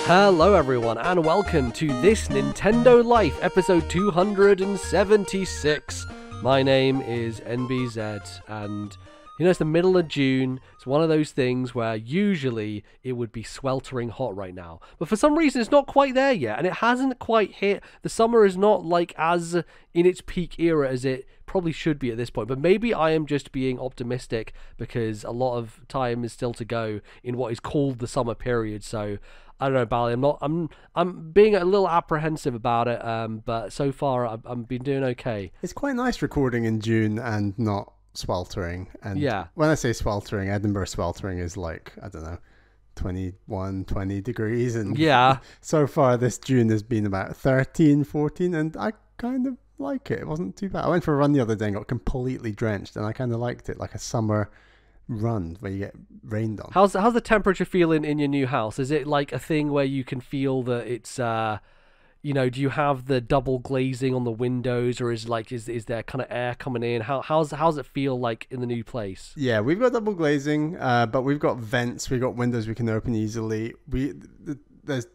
Hello everyone and welcome to This Nintendo Life, episode 276. My name is NBZ and it's the middle of June. It's one of those things where usually it would be sweltering hot right now. But for some reason it's not quite there yet and it hasn't quite hit. The summer is not like as in its peak era as it probably should be at this point. But maybe I am just being optimistic because a lot of time is still to go in what is called the summer period. So I don't know, Bally. I'm being a little apprehensive about it, but so far I've been doing okay. It's quite nice recording in June and not sweltering. And yeah, when I say sweltering, Edinburgh sweltering is like, I don't know, 21, 20 degrees. And yeah, so far this June has been about 13, 14, and I kind of like it. It wasn't too bad. I went for a run the other day and got completely drenched, and I kind of liked it, like a summer run where you get rained on. How's the temperature feeling in your new house? Is it like a thing where you can feel that it's do you have the double glazing on the windows, or is there kind of air coming in? How's it feel like in the new place? Yeah, we've got double glazing, but we've got vents, we've got windows we can open easily. There's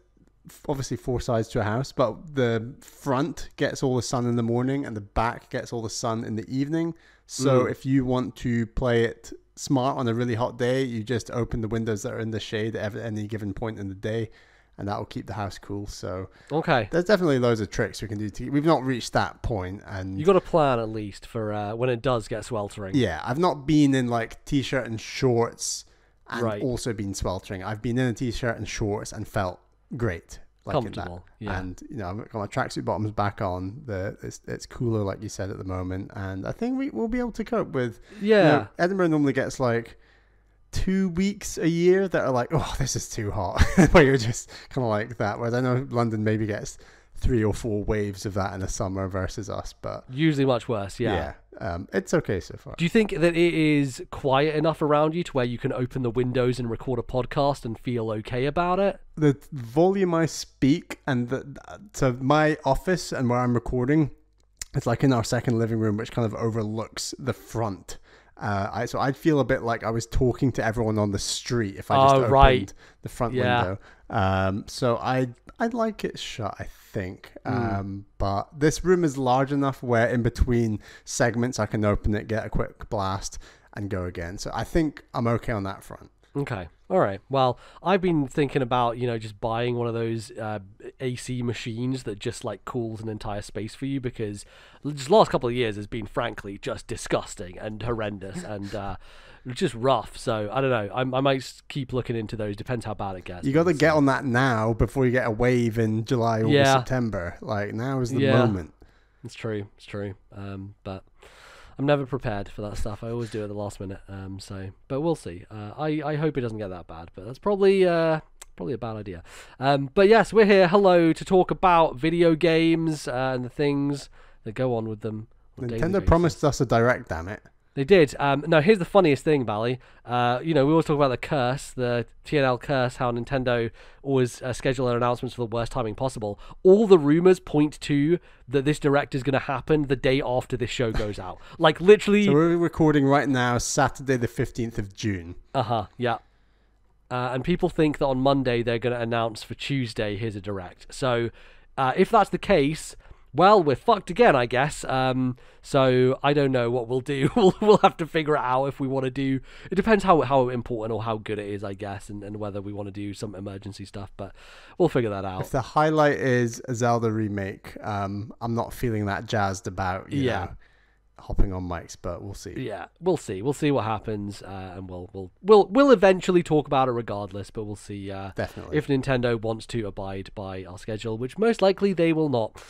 obviously four sides to a house, but the front gets all the sun in the morning and the back gets all the sun in the evening. So if you want to play it smart on a really hot day, you just open the windows that are in the shade at any given point in the day, and that will keep the house cool. So okay, there's definitely loads of tricks we can do. We've not reached that point, and you got a plan at least for when it does get sweltering. Yeah, I've not been in like t-shirt and shorts and also been sweltering. I've been in a t-shirt and shorts and felt great, like comfortable. Yeah, and I've got my tracksuit bottoms back on. It's cooler, like you said, at the moment, and I think we'll be able to cope with. Yeah, Edinburgh normally gets like 2 weeks a year that are like, oh, this is too hot, where you're just kind of like that. Whereas I know London maybe gets 3 or 4 waves of that in the summer versus us, but usually much worse. Yeah. It's okay so far. Do you think that it is quiet enough around you to where you can open the windows and record a podcast and feel okay about it? The volume I speak and so my office and where I'm recording, it's like in our second living room, which kind of overlooks the front. So I'd feel a bit like I was talking to everyone on the street if I just opened the front window. So I'd like it shut, I think. But this room is large enough where in between segments I can open it, get a quick blast, and go again. So I think I'm okay on that front. Okay. All right. Well, I've been thinking about, just buying one of those AC machines that just like cools an entire space for you, because just the last couple of years has been frankly just disgusting and horrendous and just rough. So I don't know. I might keep looking into those. Depends how bad it gets. You got to get on that now before you get a wave in July or September. Like now is the moment. It's true. But I'm never prepared for that stuff. I always do it at the last minute. But we'll see. I hope it doesn't get that bad, but that's probably a bad idea. But yes, we're here. Hello, to talk about video games and the things that go on with them. Nintendo promised us a direct, damn it. They did. Now, here's the funniest thing, Bally. We always talk about the curse, the TNL curse, how Nintendo always schedule their announcements for the worst timing possible. All the rumors point to that this direct is going to happen the day after this show goes out. Like, literally. So we're recording right now, Saturday the 15th of June. Yeah. And people think that on Monday they're going to announce for Tuesday, here's a direct. So if that's the case, well, we're fucked again, I guess. So I don't know what we'll do. We'll have to figure it out if we want to do. It depends how important or how good it is, I guess, and whether we want to do some emergency stuff. But we'll figure that out. If the highlight is a Zelda remake, I'm not feeling that jazzed about hopping on mics, but we'll see. Yeah, we'll see. We'll see what happens, and we'll eventually talk about it regardless. But we'll see. Definitely. If Nintendo wants to abide by our schedule, which most likely they will not.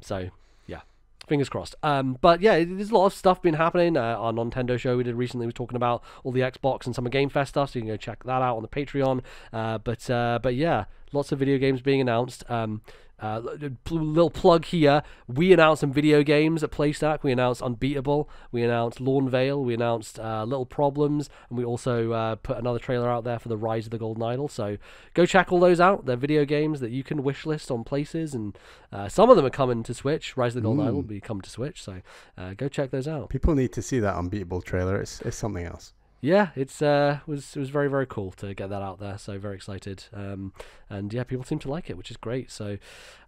So yeah, fingers crossed. But yeah, there's a lot of stuff been happening. Our Nintendo show we did recently was talking about all the Xbox and Summer Game Fest stuff, so you can go check that out on the Patreon. But yeah, lots of video games being announced. Little plug here. We announced some video games at PlayStack. We announced Unbeatable. We announced Lawnvale. We announced Little Problems. And we also put another trailer out there for the Rise of the Golden Idol. So go check all those out. They're video games that you can wishlist on places. And some of them are coming to Switch. Rise of the Golden Idol will be coming to Switch. So go check those out. People need to see that Unbeatable trailer. It's something else. yeah, it's was very, very cool to get that out there. So very excited. And yeah, people seem to like it, which is great. So,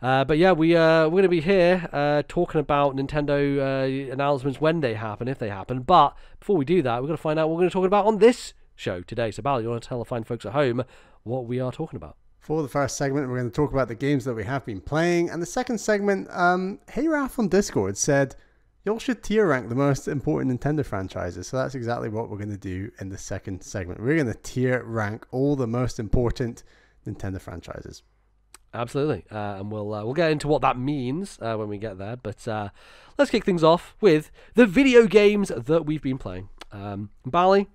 but yeah, we're going to be here talking about Nintendo announcements when they happen, if they happen. But before we do that, we're going to find out what we're going to talk about on this show today. So, Bal, you want to tell the fine folks at home what we are talking about? For the first segment, we're going to talk about the games that we have been playing. And the second segment, Hey Ralph on Discord said, y'all should tier rank the most important Nintendo franchises. So that's exactly what we're going to do in the second segment. We're going to tier rank all the most important Nintendo franchises. Absolutely. And we'll get into what that means when we get there. But let's kick things off with the video games that we've been playing. Bally,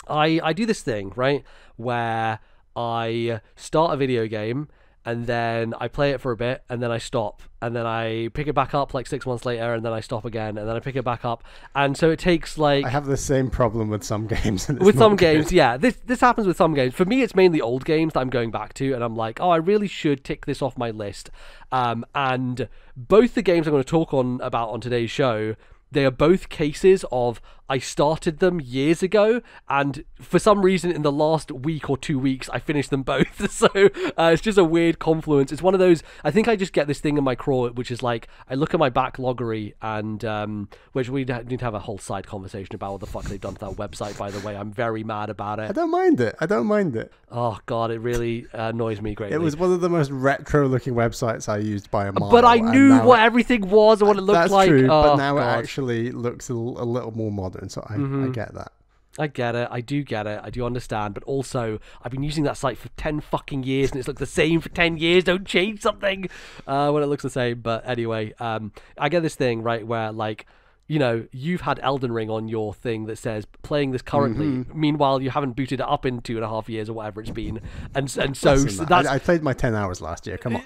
I do this thing, right, where I start a video game and then I play it for a bit and then I stop and then I pick it back up like 6 months later and then I stop again and then I pick it back up, and so it takes like... I have the same problem with some games. With some games, yeah. This happens with some games. For me, it's mainly old games that I'm going back to, and I'm like, oh, I really should tick this off my list. And both the games I'm going to talk about on today's show, they are both cases of I started them years ago, and for some reason in the last week or 2 weeks I finished them both. So it's just a weird confluence. It's one of those, I think I just get this thing in my craw, which is like I look at my backloggery, and which we need to have a whole side conversation about what the fuck they've done to that website, by the way. I'm very mad about it. I don't mind it. Oh god, it really annoys me greatly. It was one of the most retro looking websites I used by a mile. But I knew what everything was and what it looked that's like. True, but now god. It actually looks a little more modern, so I get that. I get it. I do get it. I do understand. But also, I've been using that site for 10 fucking years, and it's looked the same for 10 years. Don't change something when it looks the same. But anyway, I get this thing, right, where, like, you know, you've had Elden Ring on your thing that says playing this currently. Meanwhile, you haven't booted it up in 2.5 years or whatever it's been. And so that's... I played my 10 hours last year. Come on.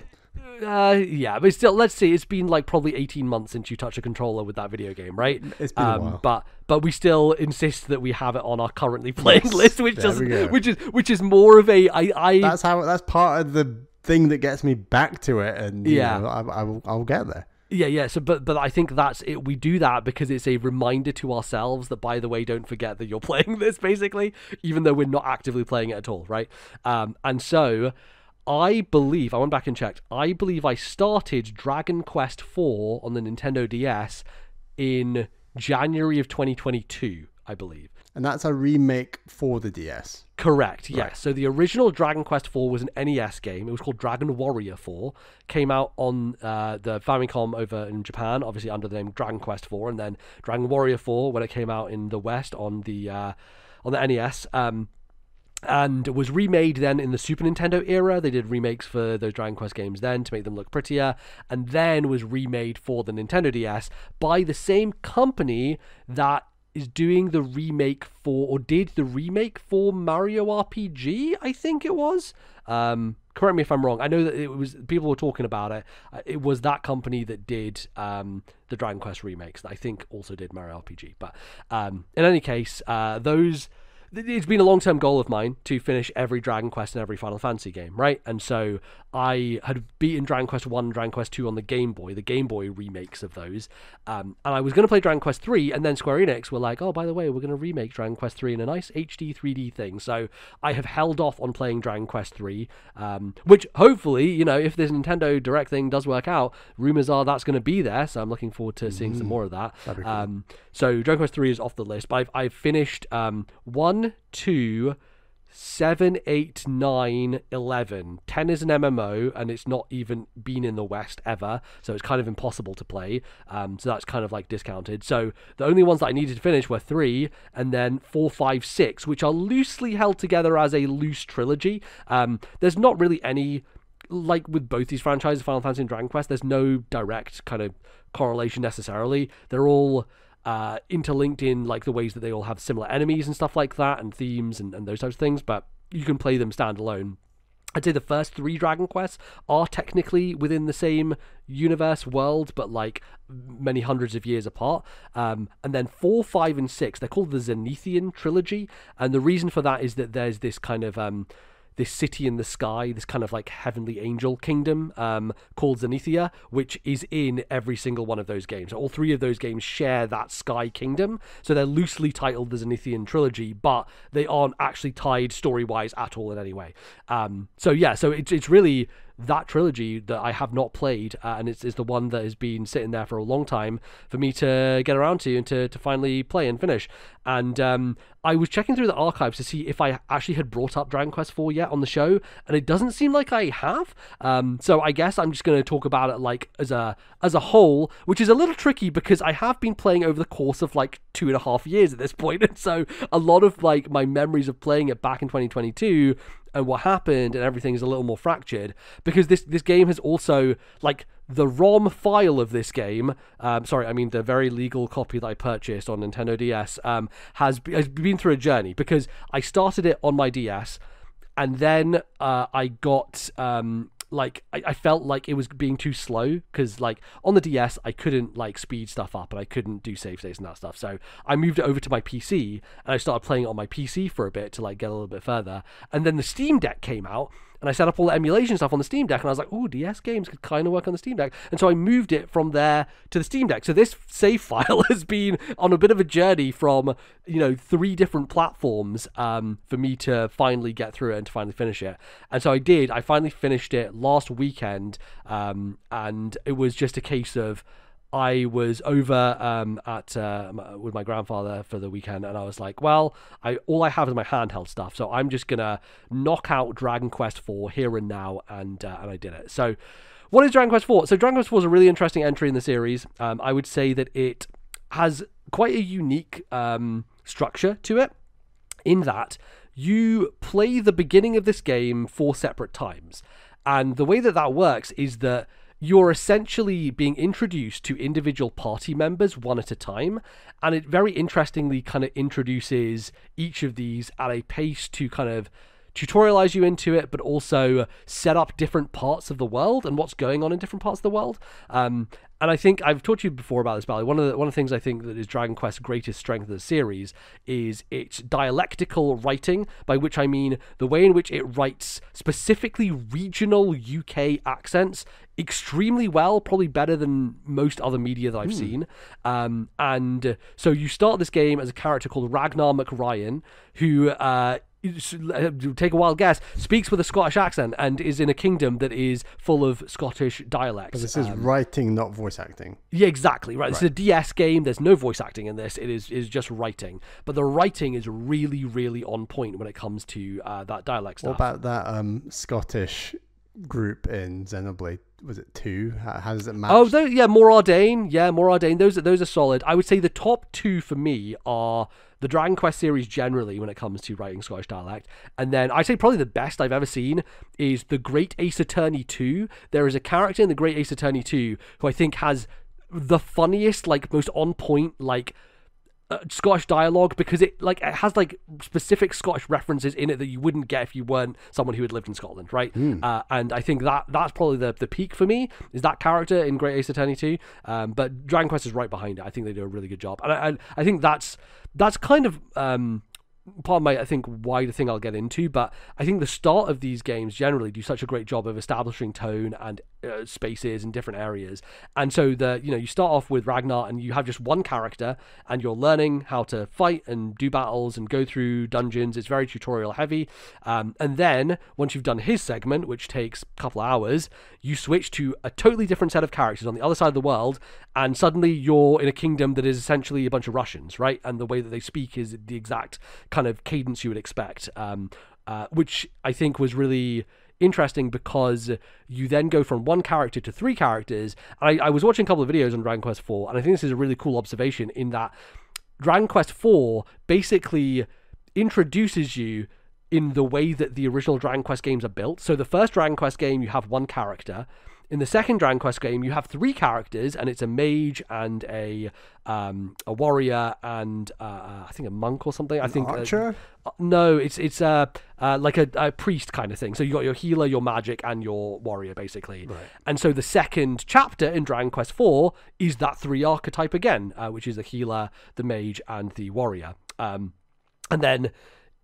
Yeah, but still, let's see. It's been like probably 18 months since you touch a controller with that video game, right? It's been a while. But we still insist that we have it on our currently playing list, which is more of a that's part of the thing that gets me back to it, and yeah, I'll get there. Yeah. So, but I think that's it. We do that because it's a reminder to ourselves that, by the way, don't forget that you're playing this, basically, even though we're not actively playing it at all, right? And so. I went back and checked, I believe I started Dragon Quest IV on the Nintendo DS in January of 2022, I believe. And that's a remake for the DS. Correct, yes. Right. So the original Dragon Quest IV was an NES game. It was called Dragon Warrior 4. Came out on the Famicom over in Japan, obviously under the name Dragon Quest IV, and then Dragon Warrior 4 when it came out in the West on the NES. And was remade then in the Super Nintendo era. They did remakes for those Dragon Quest games then to make them look prettier, and then was remade for the Nintendo DS by the same company that is doing the remake for, or did the remake for, Mario RPG, I think it was. Correct me if I'm wrong. I know that it was, people were talking about it. It was that company that did the Dragon Quest remakes that I think also did Mario RPG. But in any case, it's been a long-term goal of mine to finish every Dragon Quest and every Final Fantasy game, right? And so I had beaten Dragon Quest 1 and Dragon Quest 2 on the Game Boy remakes of those. And I was going to play Dragon Quest 3, and then Square Enix were like, oh, by the way, we're going to remake Dragon Quest 3 in a nice HD 3D thing. So I have held off on playing Dragon Quest 3, which hopefully, you know, if this Nintendo Direct thing does work out, rumors are that's going to be there. So I'm looking forward to seeing some more of that. Cool. So Dragon Quest 3 is off the list, but I've finished 1, 2, 7, 8, 9, 11. 10 is an MMO, and it's not even been in the West ever, so it's kind of impossible to play. So that's kind of like discounted. So the only ones that I needed to finish were 3, and then 4, 5, 6, which are loosely held together as a loose trilogy. There's not really any, like with both these franchises, Final Fantasy and Dragon Quest, there's no direct kind of correlation necessarily. They're all interlinked in like the ways that they all have similar enemies and stuff like that, and themes and those types of things, but you can play them standalone. I'd say the first 3 Dragon Quests are technically within the same universe world, but like many hundreds of years apart. And then 4, 5, and 6, they're called the Zenithian trilogy, and the reason for that is that there's this kind of this city in the sky, this kind of like heavenly angel kingdom called Zenithia, which is in every single one of those games. All three of those games share that sky kingdom, so they're loosely titled the Zenithian trilogy, but they aren't actually tied story-wise at all in any way. So it's really that trilogy that I have not played, and it's the one that has been sitting there for a long time for me to get around to and to finally play and finish. And I was checking through the archives to see if I actually had brought up Dragon Quest IV yet on the show, and it doesn't seem like I have. So I guess I'm just going to talk about it like as a whole, which is a little tricky because I have been playing over the course of like 2.5 years at this point, and so a lot of like my memories of playing it back in 2022 and what happened and everything is a little more fractured, because this game has also, like, the ROM file of this game, the very legal copy that I purchased on Nintendo DS, has been through a journey, because I started it on my DS, and then I got I felt like it was being too slow, because like on the DS I couldn't like speed stuff up and I couldn't do save states and that stuff, so I moved it over to my PC and I started playing it on my PC for a bit to like get a little bit further, and then the Steam Deck came out and I set up all the emulation stuff on the Steam Deck, and I was like, oh, DS games could kind of work on the Steam Deck, and so I moved it from there to the Steam Deck. So this save file has been on a bit of a journey from 3 different platforms for me to finally get through it and to finally finish it. And so I finally finished it last weekend, and it was just a case of I was over with my grandfather for the weekend, and I was like, well, all I have is my handheld stuff, so I'm just gonna knock out Dragon Quest IV here and now, and I did it. So what is Dragon Quest IV? So Dragon Quest IV is a really interesting entry in the series. I would say that it has quite a unique structure to it, in that you play the beginning of this game 4 separate times, and the way that works is that you're essentially being introduced to individual party members one at a time, and it very interestingly kind of introduces each of these at a pace to kind of tutorialize you into it, but also set up different parts of the world and what's going on in different parts of the world. And I think I've talked to you before about this, Bally. One of the things I think that is Dragon Quest's greatest strength of the series is its dialectical writing, by which I mean the way in which it writes specifically regional UK accents extremely well, probably better than most other media that I've seen. And so you start this game as a character called Ragnar McRyan, who take a wild guess, speaks with a Scottish accent and is in a kingdom that is full of Scottish dialects. But this is writing, not voice acting. Yeah, exactly. Right. This is a DS game. There's no voice acting in this. It is just writing. But the writing is really, really on point when it comes to that dialect stuff. What about that Scottish group in Xenoblade? Was it 2? How does it match? Oh, More Ardain. Yeah, More Ardain. Those are solid. I would say the top 2 for me are the Dragon Quest series generally when it comes to writing Scottish dialect. And then I'd say probably the best I've ever seen is the Great Ace Attorney 2. There is a character in the Great Ace Attorney 2 who I think has the funniest, like most on point, like Scottish dialogue, because it has like specific Scottish references in it that you wouldn't get if you weren't someone who had lived in Scotland, right? And I think that's probably the peak for me, is that character in Great Ace Attorney 2. But Dragon Quest is right behind it. I think they do a really good job, and I think that's kind of part of my, I think, wider thing I'll get into. But I think the start of these games generally do such a great job of establishing tone and spaces in different areas. And so you start off with Ragnar and you have just one character and you're learning how to fight and do battles and go through dungeons. It's very tutorial heavy. And then once you've done his segment, which takes a couple of hours, you switch to a totally different set of characters on the other side of the world, and suddenly you're in a kingdom that is essentially a bunch of Russians, right? And the way that they speak is the exact kind of cadence you would expect, which I think was really interesting, because you then go from one character to 3 characters. I was watching a couple of videos on Dragon Quest IV, and I think this is a really cool observation, in that Dragon Quest IV basically introduces you in the way that the original Dragon Quest games are built. So the first Dragon Quest game, you have one character. In the second Dragon Quest game, you have 3 characters, and it's a mage and a warrior and I think a monk or something. I think archer. No, it's like a priest kind of thing. So you got your healer, your magic, and your warrior, basically. Right. And so the second chapter in Dragon Quest IV is that 3 archetype again, which is the healer, the mage, and the warrior. And then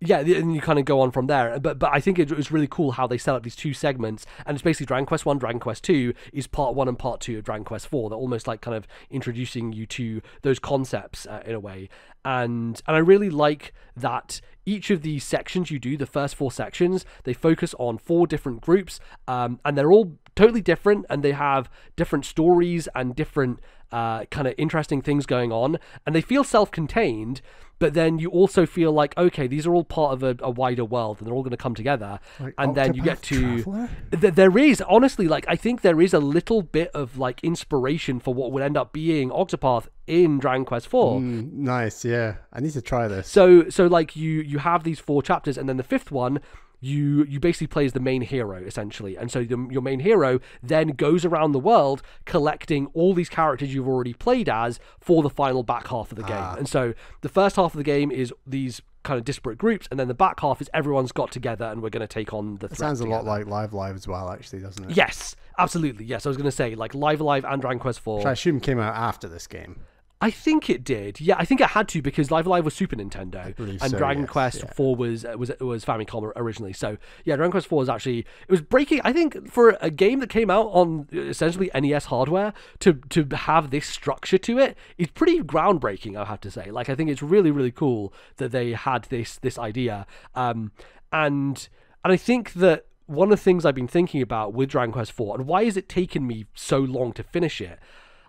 Yeah, and you kind of go on from there. But I think it was really cool how they set up these two segments, and it's basically Dragon Quest 1, Dragon Quest 2 is part 1 and part 2 of Dragon Quest 4. They're almost like kind of introducing you to those concepts in a way. And I really like that each of these sections you do, the first 4 sections, they focus on 4 different groups, and they're all totally different, and they have different stories and different kind of interesting things going on, and they feel self-contained, but then you also feel like, okay, these are all part of a wider world, and they're all going to come together. Like, and then you get to there is honestly, like, I think there is a little bit of like inspiration for what would end up being Octopath in Dragon Quest 4. Nice, yeah, I need to try this. So like you have these 4 chapters, and then the 5th one you basically play as the main hero, essentially. And so your main hero then goes around the world collecting all these characters you've already played as for the final back half of the game. And so the first half of the game is these kind of disparate groups, and then the back half is everyone's got together and we're going to take on the threat. It sounds a together. lot like Live Live as well, actually, doesn't it? Yes, absolutely. Yes, I was going to say, like, Live Alive and Dragon Quest 4. Which I assume came out after this game. I think it did. Yeah, I think it had to, because Live Alive was Super Nintendo, and so, Dragon Quest 4 was Famicom originally. So yeah, Dragon Quest 4 was actually, it was breaking. I think for a game that came out on essentially NES hardware to have this structure to it is pretty groundbreaking, I have to say. Like, I think it's really, really cool that they had this idea, and I think that one of the things I've been thinking about with Dragon Quest 4 and why has it taken me so long to finish it.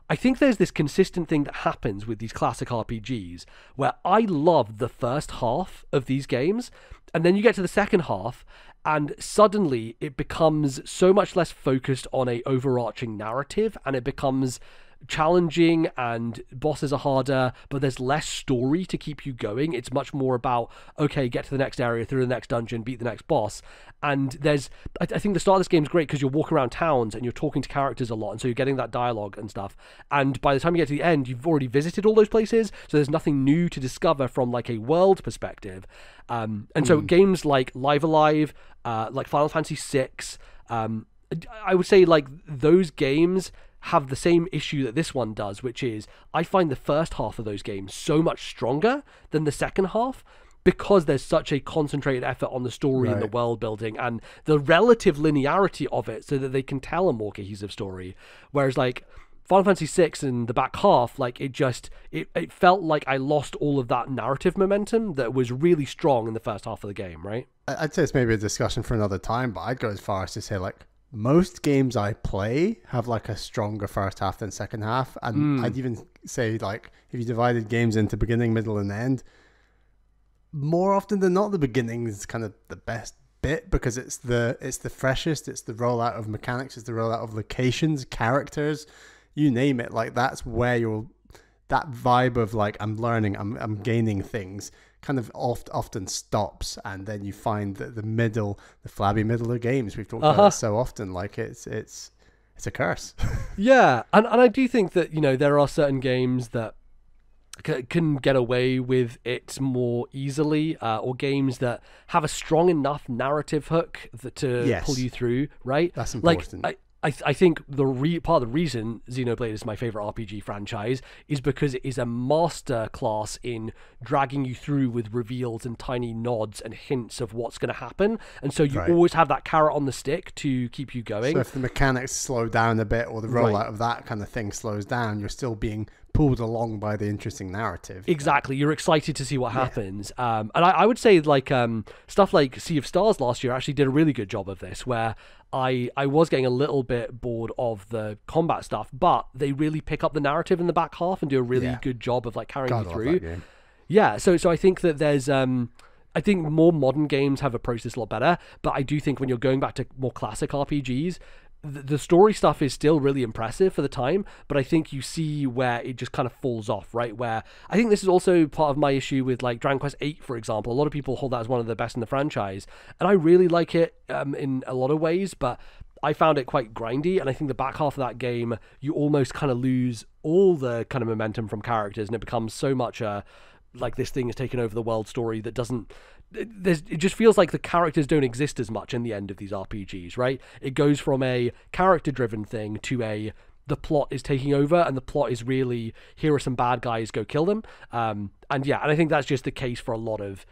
I think there's this consistent thing that happens with these classic RPGs where I love the first half of these games, and then you get to the second half and suddenly it becomes so much less focused on a overarching narrative, and it becomes challenging and bosses are harder, but there's less story to keep you going. It's much more about, okay, get to the next area, through the next dungeon, beat the next boss. And I think the start of this game is great because you're walking around towns and you're talking to characters a lot, and so you're getting that dialogue and stuff. And by the time you get to the end, you've already visited all those places, so there's nothing new to discover from like a world perspective. And so games like Live Alive, like Final Fantasy VI, I would say like those games have the same issue that this one does, which is I find the first half of those games so much stronger than the second half because there's such a concentrated effort on the story and the world building and the relative linearity of it, so that they can tell a more cohesive story. Whereas like Final Fantasy VI in the back half, like it felt like I lost all of that narrative momentum that was really strong in the first half of the game, right? I'd say it's maybe a discussion for another time, but I'd go as far as to say like most games I play have like a stronger first half than second half, and I'd even say like if you divided games into beginning, middle, and end, more often than not the beginning is kind of the best bit because it's the freshest, it's the rollout of mechanics, it's the rollout of locations, characters, you name it. Like that's where that vibe of like I'm learning, I'm gaining things kind of often stops, and then you find that the middle, the flabby middle of games, we've talked about it so often, like it's a curse. Yeah, and I do think that, you know, there are certain games that can get away with it more easily, or games that have a strong enough narrative hook to pull you through, right? That's important. Like I think part of the reason Xenoblade is my favorite RPG franchise is because it is a master class in dragging you through with reveals and tiny nods and hints of what's going to happen, and so you always have that carrot on the stick to keep you going. So if the mechanics slow down a bit, or the rollout of that kind of thing slows down, you're still being pulled along by the interesting narrative. Exactly, you're excited to see what happens. And I would say like stuff like Sea of Stars last year actually did a really good job of this, where I was getting a little bit bored of the combat stuff, but they really pick up the narrative in the back half and do a really good job of like carrying you through. Yeah, so I think that there's I think more modern games have approached this a lot better, but I do think when you're going back to more classic RPGs, the story stuff is still really impressive for the time, but I think you see where it just kind of falls off, right? Where I think this is also part of my issue with like Dragon Quest 8, for example. A lot of people hold that as one of the best in the franchise, and I really like it in a lot of ways, but I found it quite grindy, and I think the back half of that game, you almost kind of lose all the kind of momentum from characters, and it becomes so much like this thing is taken over the world story that doesn't... It just feels like the characters don't exist as much in the end of these RPGs, right? It goes from a character-driven thing to the plot is taking over, and the plot is really, here are some bad guys, go kill them. And I think that's just the case for a lot of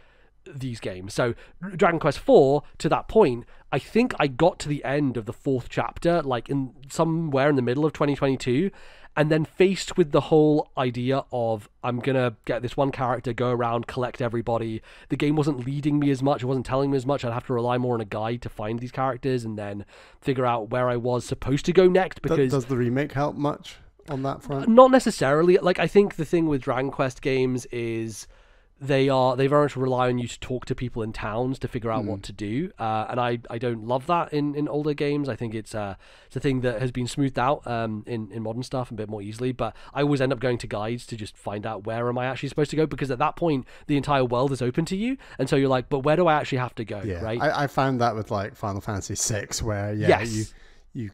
these games. So Dragon Quest IV, to that point, I think I got to the end of the 4th chapter, like in somewhere in the middle of 2022, and then faced with the whole idea of I'm gonna get this one character, go around, collect everybody. The game wasn't leading me as much, it wasn't telling me as much. I'd have to rely more on a guide to find these characters and then figure out where I was supposed to go next. Because does the remake help much on that front? Not necessarily. Like, I think the thing with Dragon Quest games is they very much rely on you to talk to people in towns to figure out what to do, and I don't love that in older games. I think it's a thing that has been smoothed out in modern stuff a bit more easily, but I always end up going to guides to just find out where am I actually supposed to go, because at that point the entire world is open to you, and so you're like, but where do I actually have to go? Right? I found that with like Final Fantasy VI, where you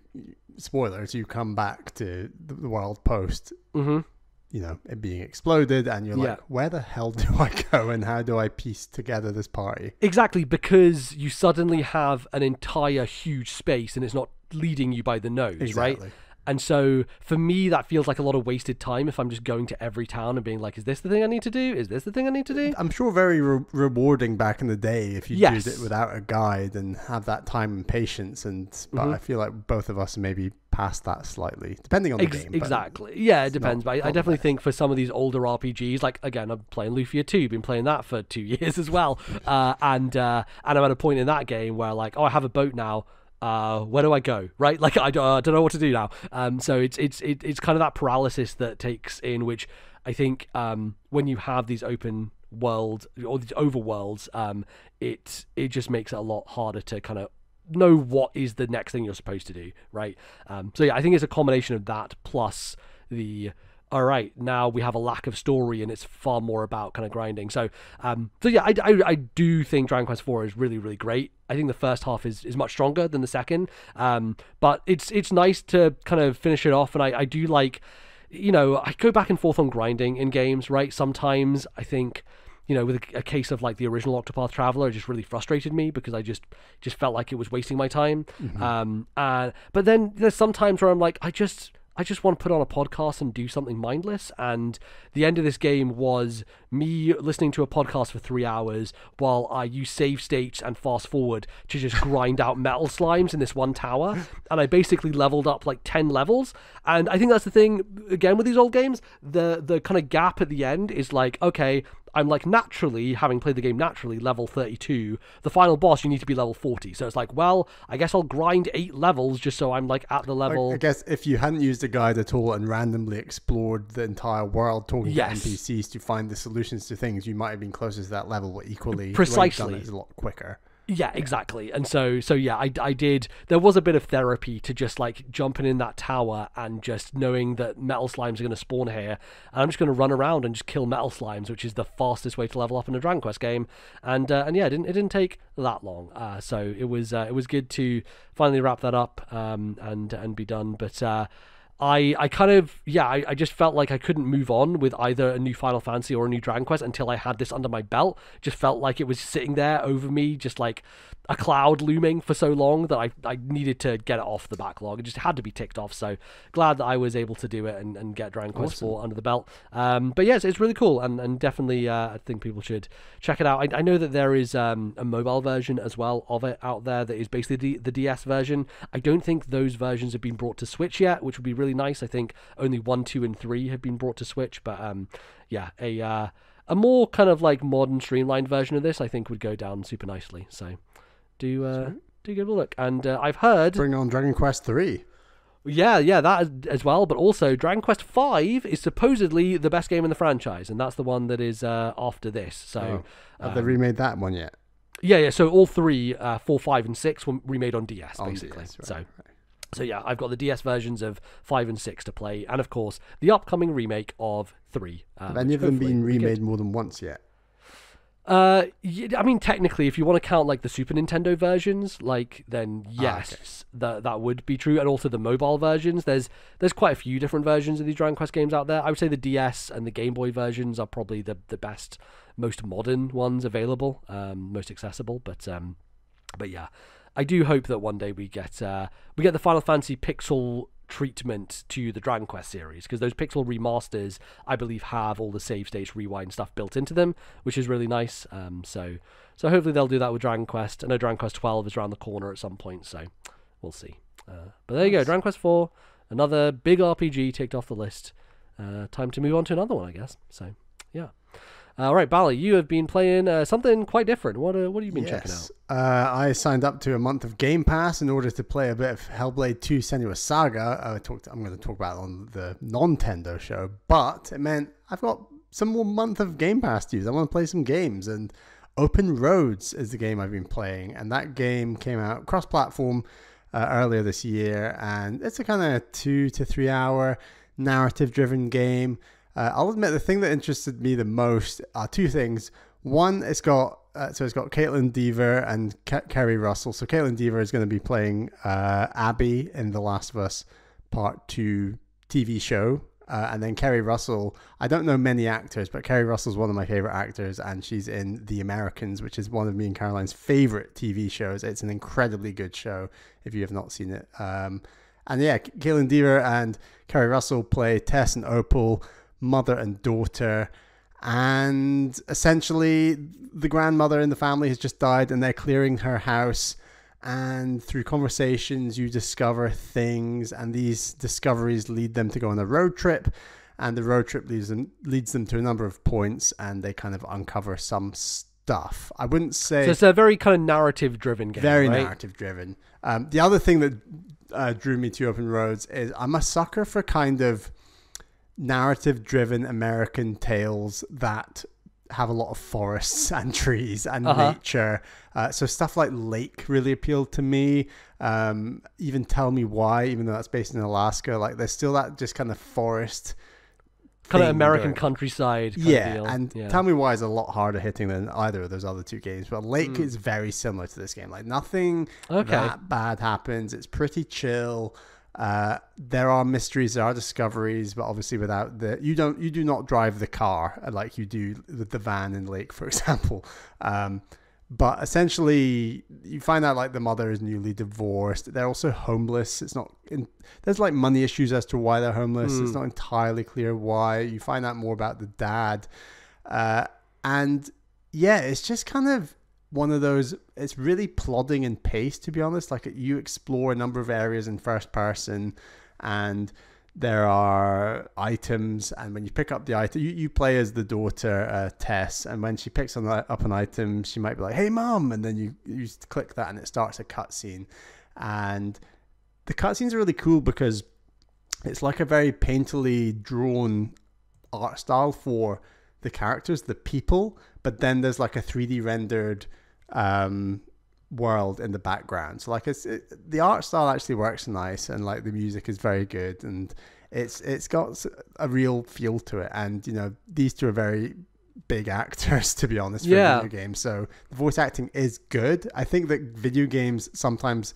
spoilers, you come back to the world post you know, it being exploded, and you're like, where the hell do I go and how do I piece together this party? Exactly, because you suddenly have an entire huge space and it's not leading you by the nose, right? And so for me, that feels like a lot of wasted time if I'm just going to every town and being like, is this the thing I need to do? Is this the thing I need to do? I'm sure very rewarding back in the day if you did it without a guide and have that time and patience. But I feel like both of us maybe past that slightly, depending on the game. Exactly. Yeah, it depends. But I definitely think for some of these older RPGs, like, again, I'm playing Lufia 2, been playing that for 2 years as well. And I'm at a point in that game where, like, oh, I have a boat now. Where do I go? Right? Like, I don't know what to do now. So it's kind of that paralysis that takes in, which I think when you have these open world or these overworlds, it just makes it a lot harder to kind of know what is the next thing you're supposed to do, right? So yeah, I think it's a combination of that plus the all right, now we have a lack of story and it's far more about kind of grinding. So yeah, I do think Dragon Quest IV is really, really great. I think the first half is much stronger than the second, but it's nice to kind of finish it off. And I do like, you know, I go back and forth on grinding in games, right? Sometimes I think, you know, with a case of like the original Octopath Traveler, it just really frustrated me because I just felt like it was wasting my time. But then there's some times where I'm like, I just want to put on a podcast and do something mindless. And the end of this game was me listening to a podcast for 3 hours while I use save states and fast forward to just grind out metal slimes in this one tower. And I basically leveled up like 10 levels. And I think that's the thing, again, with these old games, the kind of gap at the end is like, okay, I'm like naturally, having played the game naturally, level 32. The final boss, you need to be level 40. So it's like, well, I guess I'll grind 8 levels just so I'm like at the level. I guess if you hadn't used a guide at all and randomly explored the entire world talking to NPCs to find the solutions to things, you might have been closer to that level, but equally precisely it's a lot quicker. Yeah, exactly. And so yeah, I did. There was a bit of therapy to just like jumping in that tower and just knowing that metal slimes are going to spawn here, and I'm just going to run around and just kill metal slimes, which is the fastest way to level up in a Dragon Quest game. And yeah, it didn't take that long. So it was good to finally wrap that up and be done. But I kind of, I just felt like I couldn't move on with either a new Final Fantasy or a new Dragon Quest until I had this under my belt. Just felt like it was sitting there over me, just like a cloud looming for so long that I needed to get it off the backlog. It just had to be ticked off. So glad that I was able to do it and get Dragon Quest IV under the belt. But yes, it's really cool, and definitely I think people should check it out. I know that there is a mobile version as well of it out there that is basically the DS version. I don't think those versions have been brought to Switch yet, which would be really nice. I think only 1, 2, and 3 have been brought to Switch, but a more kind of like modern streamlined version of this I think would go down super nicely. So do give it a look. And I've heard bring on Dragon Quest 3. Yeah, that as well. But also Dragon Quest V is supposedly the best game in the franchise, and that's the one that is after this. So have they remade that one yet? Yeah. So all 3, 4, 5, and 6 were remade on DS basically. DS, right. So yeah, I've got the DS versions of 5 and 6 to play, and of course the upcoming remake of 3. Have any of them been remade more than once yet? I mean, technically, if you want to count like the Super Nintendo versions, like then yes, that would be true, and also the mobile versions. There's quite a few different versions of these Dragon Quest games out there. I would say the DS and the Game Boy versions are probably the best, most modern ones available, most accessible. But yeah, I do hope that one day we get the Final Fantasy pixel treatment to the Dragon Quest series, because those pixel remasters, I believe, have all the save states, rewind stuff built into them, which is really nice. So hopefully they'll do that with Dragon Quest. I know Dragon Quest 12 is around the corner at some point, so we'll see. But there you go, Dragon Quest 4, another big RPG ticked off the list. Time to move on to another one, I guess. So, yeah. All right, Bally, you have been playing something quite different. What have you been checking out? I signed up to a month of Game Pass in order to play a bit of Hellblade 2 Senua's Saga. I'm going to talk about it on the Nintendo show, but it meant I've got some more month of Game Pass to use. I want to play some games, and Open Roads is the game I've been playing, and that game came out cross-platform earlier this year, and it's a kind of 2 to 3 hour narrative-driven game. I'll admit the thing that interested me the most are two things. One, it's got Caitlin Dever and Kerry Russell. So Caitlin Dever is going to be playing Abby in The Last of Us Part 2 TV show. And then Kerry Russell, I don't know many actors, but Kerry Russell's one of my favorite actors, and she's in The Americans, which is one of me and Caroline's favorite TV shows. It's an incredibly good show if you have not seen it. And yeah, Caitlin Dever and Kerry Russell play Tess and Opal, mother and daughter, and essentially the grandmother in the family has just died, and they're clearing her house, and through conversations you discover things, and these discoveries lead them to go on a road trip, and the road trip leads them to a number of points, and they kind of uncover some stuff. I wouldn't say so. It's a very kind of narrative driven game, very right? narrative driven. The other thing that drew me to Open Roads is I'm a sucker for kind of narrative-driven American tales that have a lot of forests and trees and nature. So stuff like Lake really appealed to me. Even Tell Me Why, even though that's based in Alaska, like there's still that just kind of forest, kind of American countryside. Kind of deal. And Tell Me Why is a lot harder hitting than either of those other two games. But Lake is very similar to this game. Like nothing that bad happens. It's pretty chill. There are mysteries, there are discoveries, but obviously without you do not drive the car like you do with the van in Lake, for example. But essentially you find out like the mother is newly divorced. They're also homeless. There's like money issues as to why they're homeless. It's not entirely clear why. You find out more about the dad. And yeah, it's just kind of one of those, it's really plodding and paced, to be honest. Like you explore a number of areas in first person, and there are items, and when you pick up the item, you play as the daughter, Tess, and when she picks up an item, she might be like, "Hey mom," and then you click that and it starts a cutscene. And the cutscenes are really cool because it's like a very painterly drawn art style for the characters, the people, but then there's like a 3D rendered world in the background. So like the art style actually works nice, and like the music is very good, and it's got a real feel to it. And you know, these two are very big actors, to be honest, for video games. So the voice acting is good. I think that video games sometimes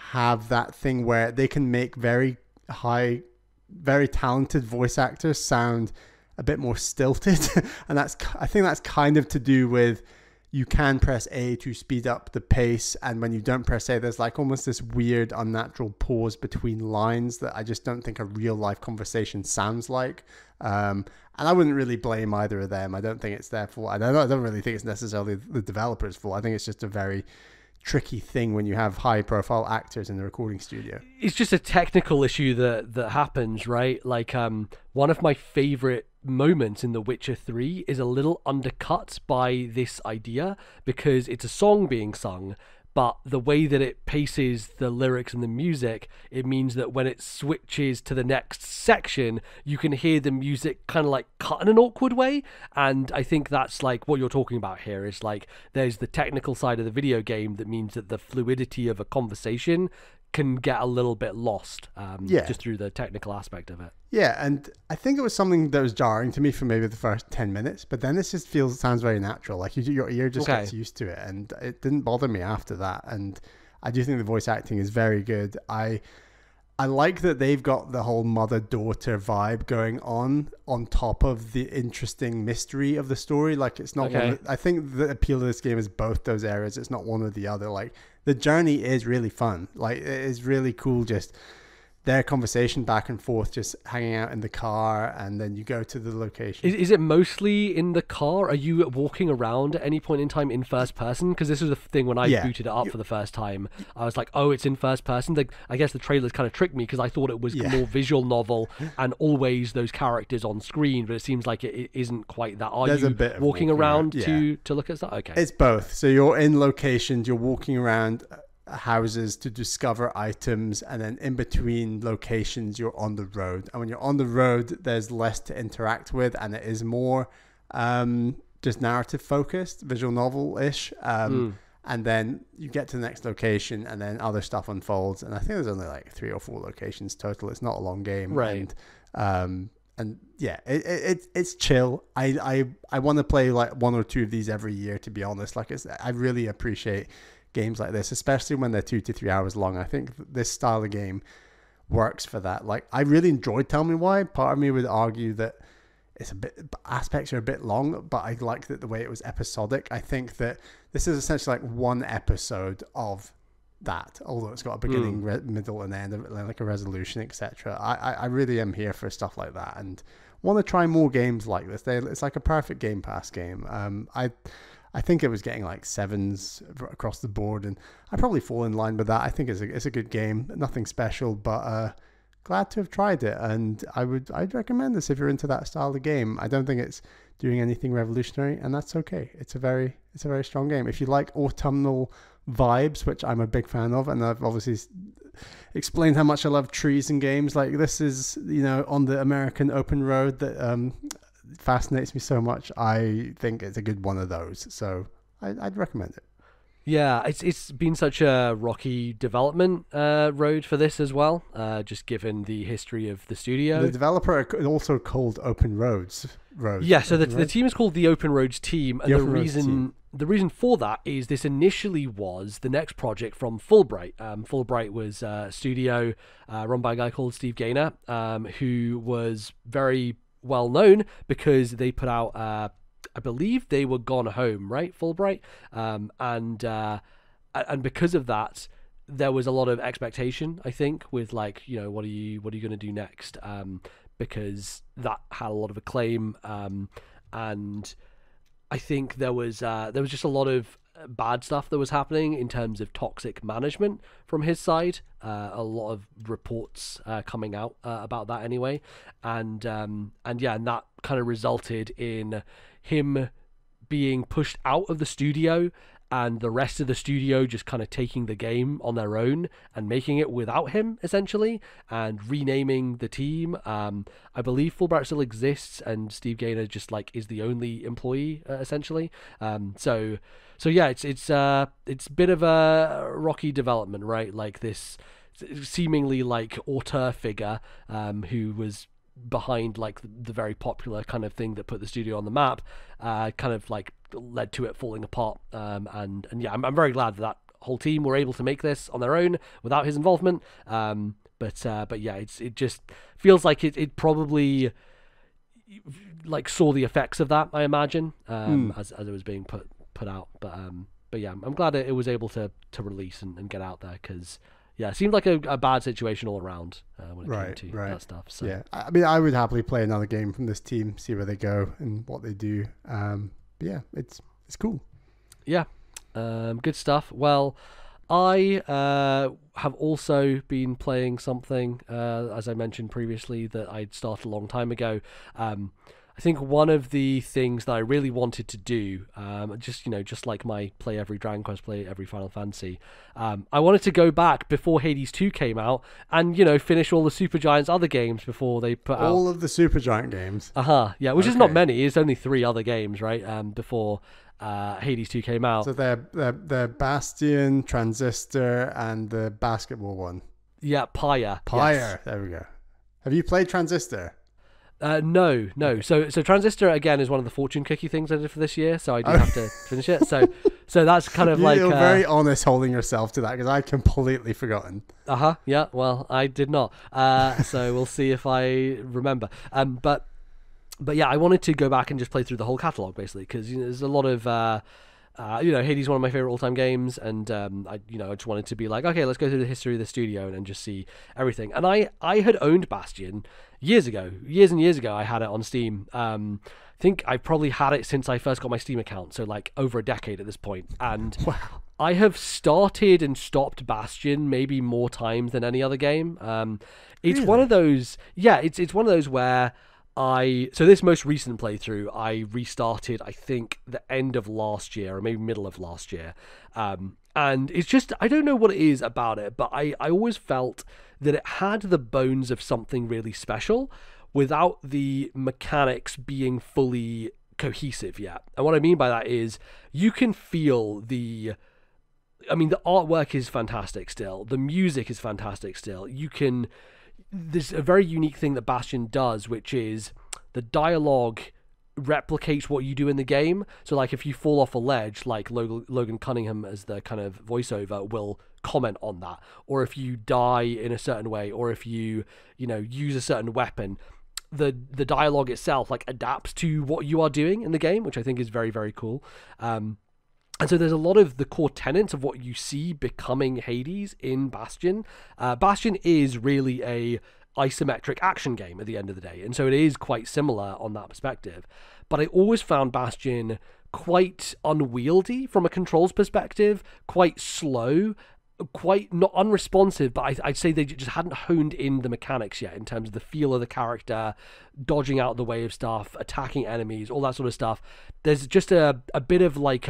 have that thing where they can make very talented voice actors sound a bit more stilted. And I think that's kind of to do with, you can press A to speed up the pace, and when you don't press A, there's like almost this weird unnatural pause between lines that I just don't think a real life conversation sounds like. And I wouldn't really blame either of them. I don't think it's their fault. I don't really think it's necessarily the developer's fault. I think it's just a very tricky thing when you have high profile actors in the recording studio. It's just a technical issue that happens, right? Like one of my favorite moments in The Witcher 3 is a little undercut by this idea, because it's a song being sung, but the way that it paces the lyrics and the music, it means that when it switches to the next section, you can hear the music kind of like cut in an awkward way. And I think that's like what you're talking about here, is like there's the technical side of the video game that means that the fluidity of a conversation can get a little bit lost just through the technical aspect of it. Yeah, and I think it was something that was jarring to me for maybe the first 10 minutes, but then this just sounds very natural. Like your ear just gets used to it, and it didn't bother me after that. And I do think the voice acting is very good. I like that they've got the whole mother-daughter vibe going on top of the interesting mystery of the story. Like it's not I think the appeal of this game is both those areas. It's not one or the other. Like the journey is really fun. Like it is really cool just their conversation back and forth, just hanging out in the car, and then you go to the location. Is it mostly in the car? Are you walking around at any point in time in first person? Because this was the thing when I booted it up for the first time. I was like, oh, it's in first person. I guess the trailers kind of tricked me because I thought it was more visual novel and always those characters on screen, but it seems like it isn't quite that. Are There's you a bit of walking around to look at stuff? Okay. It's both. So you're in locations, you're walking around houses to discover items, and then in between locations you're on the road, and when you're on the road there's less to interact with, and it is more just narrative focused, visual novel-ish, and then you get to the next location and then other stuff unfolds, and I think there's only like 3 or 4 locations total. It's not a long game, right? And yeah, it's chill. I want to play like 1 or 2 of these every year, to be honest. Like I really appreciate games like this, especially when they're 2 to 3 hours long. I think this style of game works for that. Like, I really enjoyed Tell Me Why. Part of me would argue that aspects are a bit long, but I like that the way it was episodic. I think that this is essentially like one episode of that, although it's got a beginning, middle, and end, like a resolution, etc. I really am here for stuff like that, and want to try more games like this. It's like a perfect Game Pass game. I think it was getting like 7s across the board, and I probably fall in line with that. I think it's a good game, nothing special, but glad to have tried it, and I'd recommend this if you're into that style of game. I don't think it's doing anything revolutionary, and that's okay. It's a very strong game. If you like autumnal vibes, which I'm a big fan of, and I've obviously explained how much I love trees in games, like this is, on the American open road that fascinates me so much. I think it's a good one of those, so I'd recommend it. Yeah, it's been such a rocky development road for this as well, just given the history of the studio. The developer are also called Open Roads. Yeah, so the team is called the Open Roads team, and the reason for that is this initially was the next project from Fulbright. Fulbright was a studio run by a guy called Steve Gaynor, who was very well known because they put out I believe they were Gone Home, right? Fulbright, and because of that, there was a lot of expectation, I think, with like, what are you going to do next? Because that had a lot of acclaim, and I think there was just a lot of bad stuff that was happening in terms of toxic management from his side. A lot of reports coming out about that anyway, and that kind of resulted in him being pushed out of the studio, and the rest of the studio just kind of taking the game on their own and making it without him, essentially, and renaming the team. I believe Fulbright still exists, and Steve Gaynor just like is the only employee, essentially. So yeah, it's a bit of a rocky development, right? Like this seemingly like auteur figure, who was behind like the very popular kind of thing that put the studio on the map, kind of like led to it falling apart. And yeah, I'm very glad that whole team were able to make this on their own without his involvement. But yeah, it just feels like it probably like saw the effects of that, I imagine, as it was being put out. But yeah, I'm glad it was able to release and get out there, because yeah, it seemed like a bad situation all around when it came to that stuff. So yeah, I mean, I would happily play another game from this team, see where they go and what they do. But yeah, it's cool. Yeah, good stuff. Well, I have also been playing something, as I mentioned previously, that I'd started a long time ago. I think one of the things that I really wanted to do, just like my play every Dragon Quest, play every Final Fantasy, I wanted to go back before Hades 2 came out and, finish all the Supergiant's other games before they put out... All of the Supergiant games? Yeah, which is not many. It's only 3 other games, right, before Hades 2 came out. So they're Bastion, Transistor, and the basketball one. Yeah, Pyre. Yes. There we go. Have you played Transistor? No. So Transistor again is one of the fortune cookie things I did for this year, so I do have to finish it. So that's kind of like you're very honest holding yourself to that, because I'd completely forgotten. Yeah. Well, I did not. So we'll see if I remember. But yeah, I wanted to go back and just play through the whole catalog basically, because there's a lot of Hades is one of my favorite all-time games, and I just wanted to be like, okay, let's go through the history of the studio and just see everything. And I had owned Bastion years and years ago. I had it on Steam. I think I probably had it since I first got my Steam account, so like over a decade at this point. And Wow. I have started and stopped Bastion maybe more times than any other game. It's Really? one of those, it's one of those where so this most recent playthrough, I restarted, I think, the end of last year or maybe middle of last year. And it's just, I don't know what it is about it, but I always felt that it had the bones of something really special without the mechanics being fully cohesive yet. And what I mean by that is you can feel the artwork is fantastic still. The music is fantastic still. There's a very unique thing that Bastion does, which is the dialogue replicates what you do in the game. So like if you fall off a ledge, like Logan Cunningham as the kind of voiceover will comment on that, or if you die in a certain way, or if you use a certain weapon, the dialogue itself like adapts to what you are doing in the game, which I think is very, very cool. And so there's a lot of the core tenets of what you see becoming Hades in Bastion. Bastion is really a isometric action game at the end of the day, and so it is quite similar on that perspective. But I always found Bastion quite unwieldy from a controls perspective, quite slow, quite not unresponsive, but I'd say they just hadn't honed in the mechanics yet in terms of the feel of the character, dodging out the way of stuff, attacking enemies, all that sort of stuff. There's just a bit of like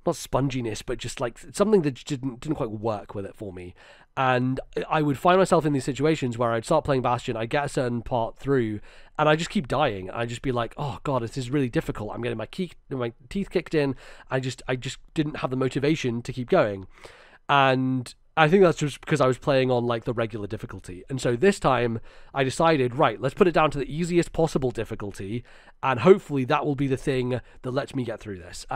not sponginess, but just like something that didn't quite work with it for me. And I would find myself in these situations where I'd start playing Bastion, I'd get a certain part through, and I just keep dying. I'd just be like, oh god, this is really difficult. I'm getting my teeth kicked in. I just didn't have the motivation to keep going. And I think that's just because I was playing on like the regular difficulty. And so this time I decided, right, let's put it down to the easiest possible difficulty, and hopefully that will be the thing that lets me get through this.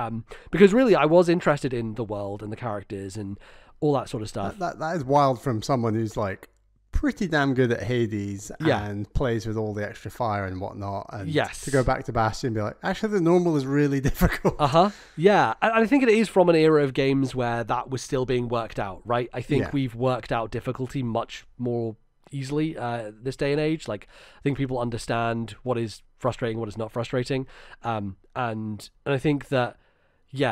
Because really I was interested in the world and the characters and all that sort of stuff. That is wild from someone who's like pretty damn good at Hades and plays with all the extra fire and whatnot. And to go back to Bastion and be like, actually the normal is really difficult. Yeah. And I think it is from an era of games where that was still being worked out, right? I think we've worked out difficulty much more easily this day and age. Like I think people understand what is frustrating, what is not frustrating. And I think that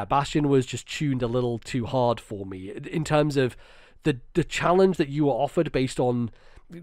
Bastion was just tuned a little too hard for me in terms of the challenge that you were offered based on,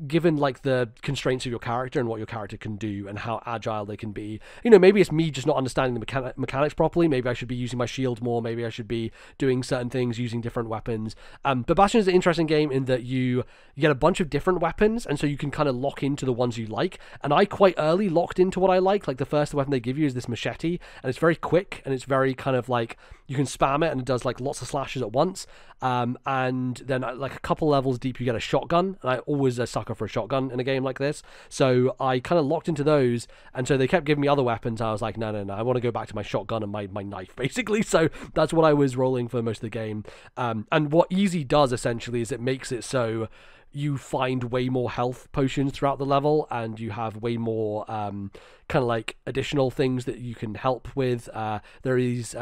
given like the constraints of your character and what your character can do and how agile they can be. Maybe it's me just not understanding the mechanics properly. Maybe I should be using my shield more. Maybe I should be doing certain things, using different weapons. But Bastion is an interesting game in that you get a bunch of different weapons, and so you can kind of lock into the ones you like. And I quite early locked into what I like. Like the first weapon they give you is this machete, and it's very quick, and it's very kind of like you can spam it, and it does like lots of slashes at once. And then like a couple levels deep, you get a shotgun, and I always a sucker for a shotgun in a game like this. So I kind of locked into those, and so they kept giving me other weapons. I was like, no, I want to go back to my shotgun and my knife, basically. So that's what I was rolling for most of the game. And what Easy does essentially is it makes it so you find way more health potions throughout the level, and you have way more kind of like additional things that you can help with. There is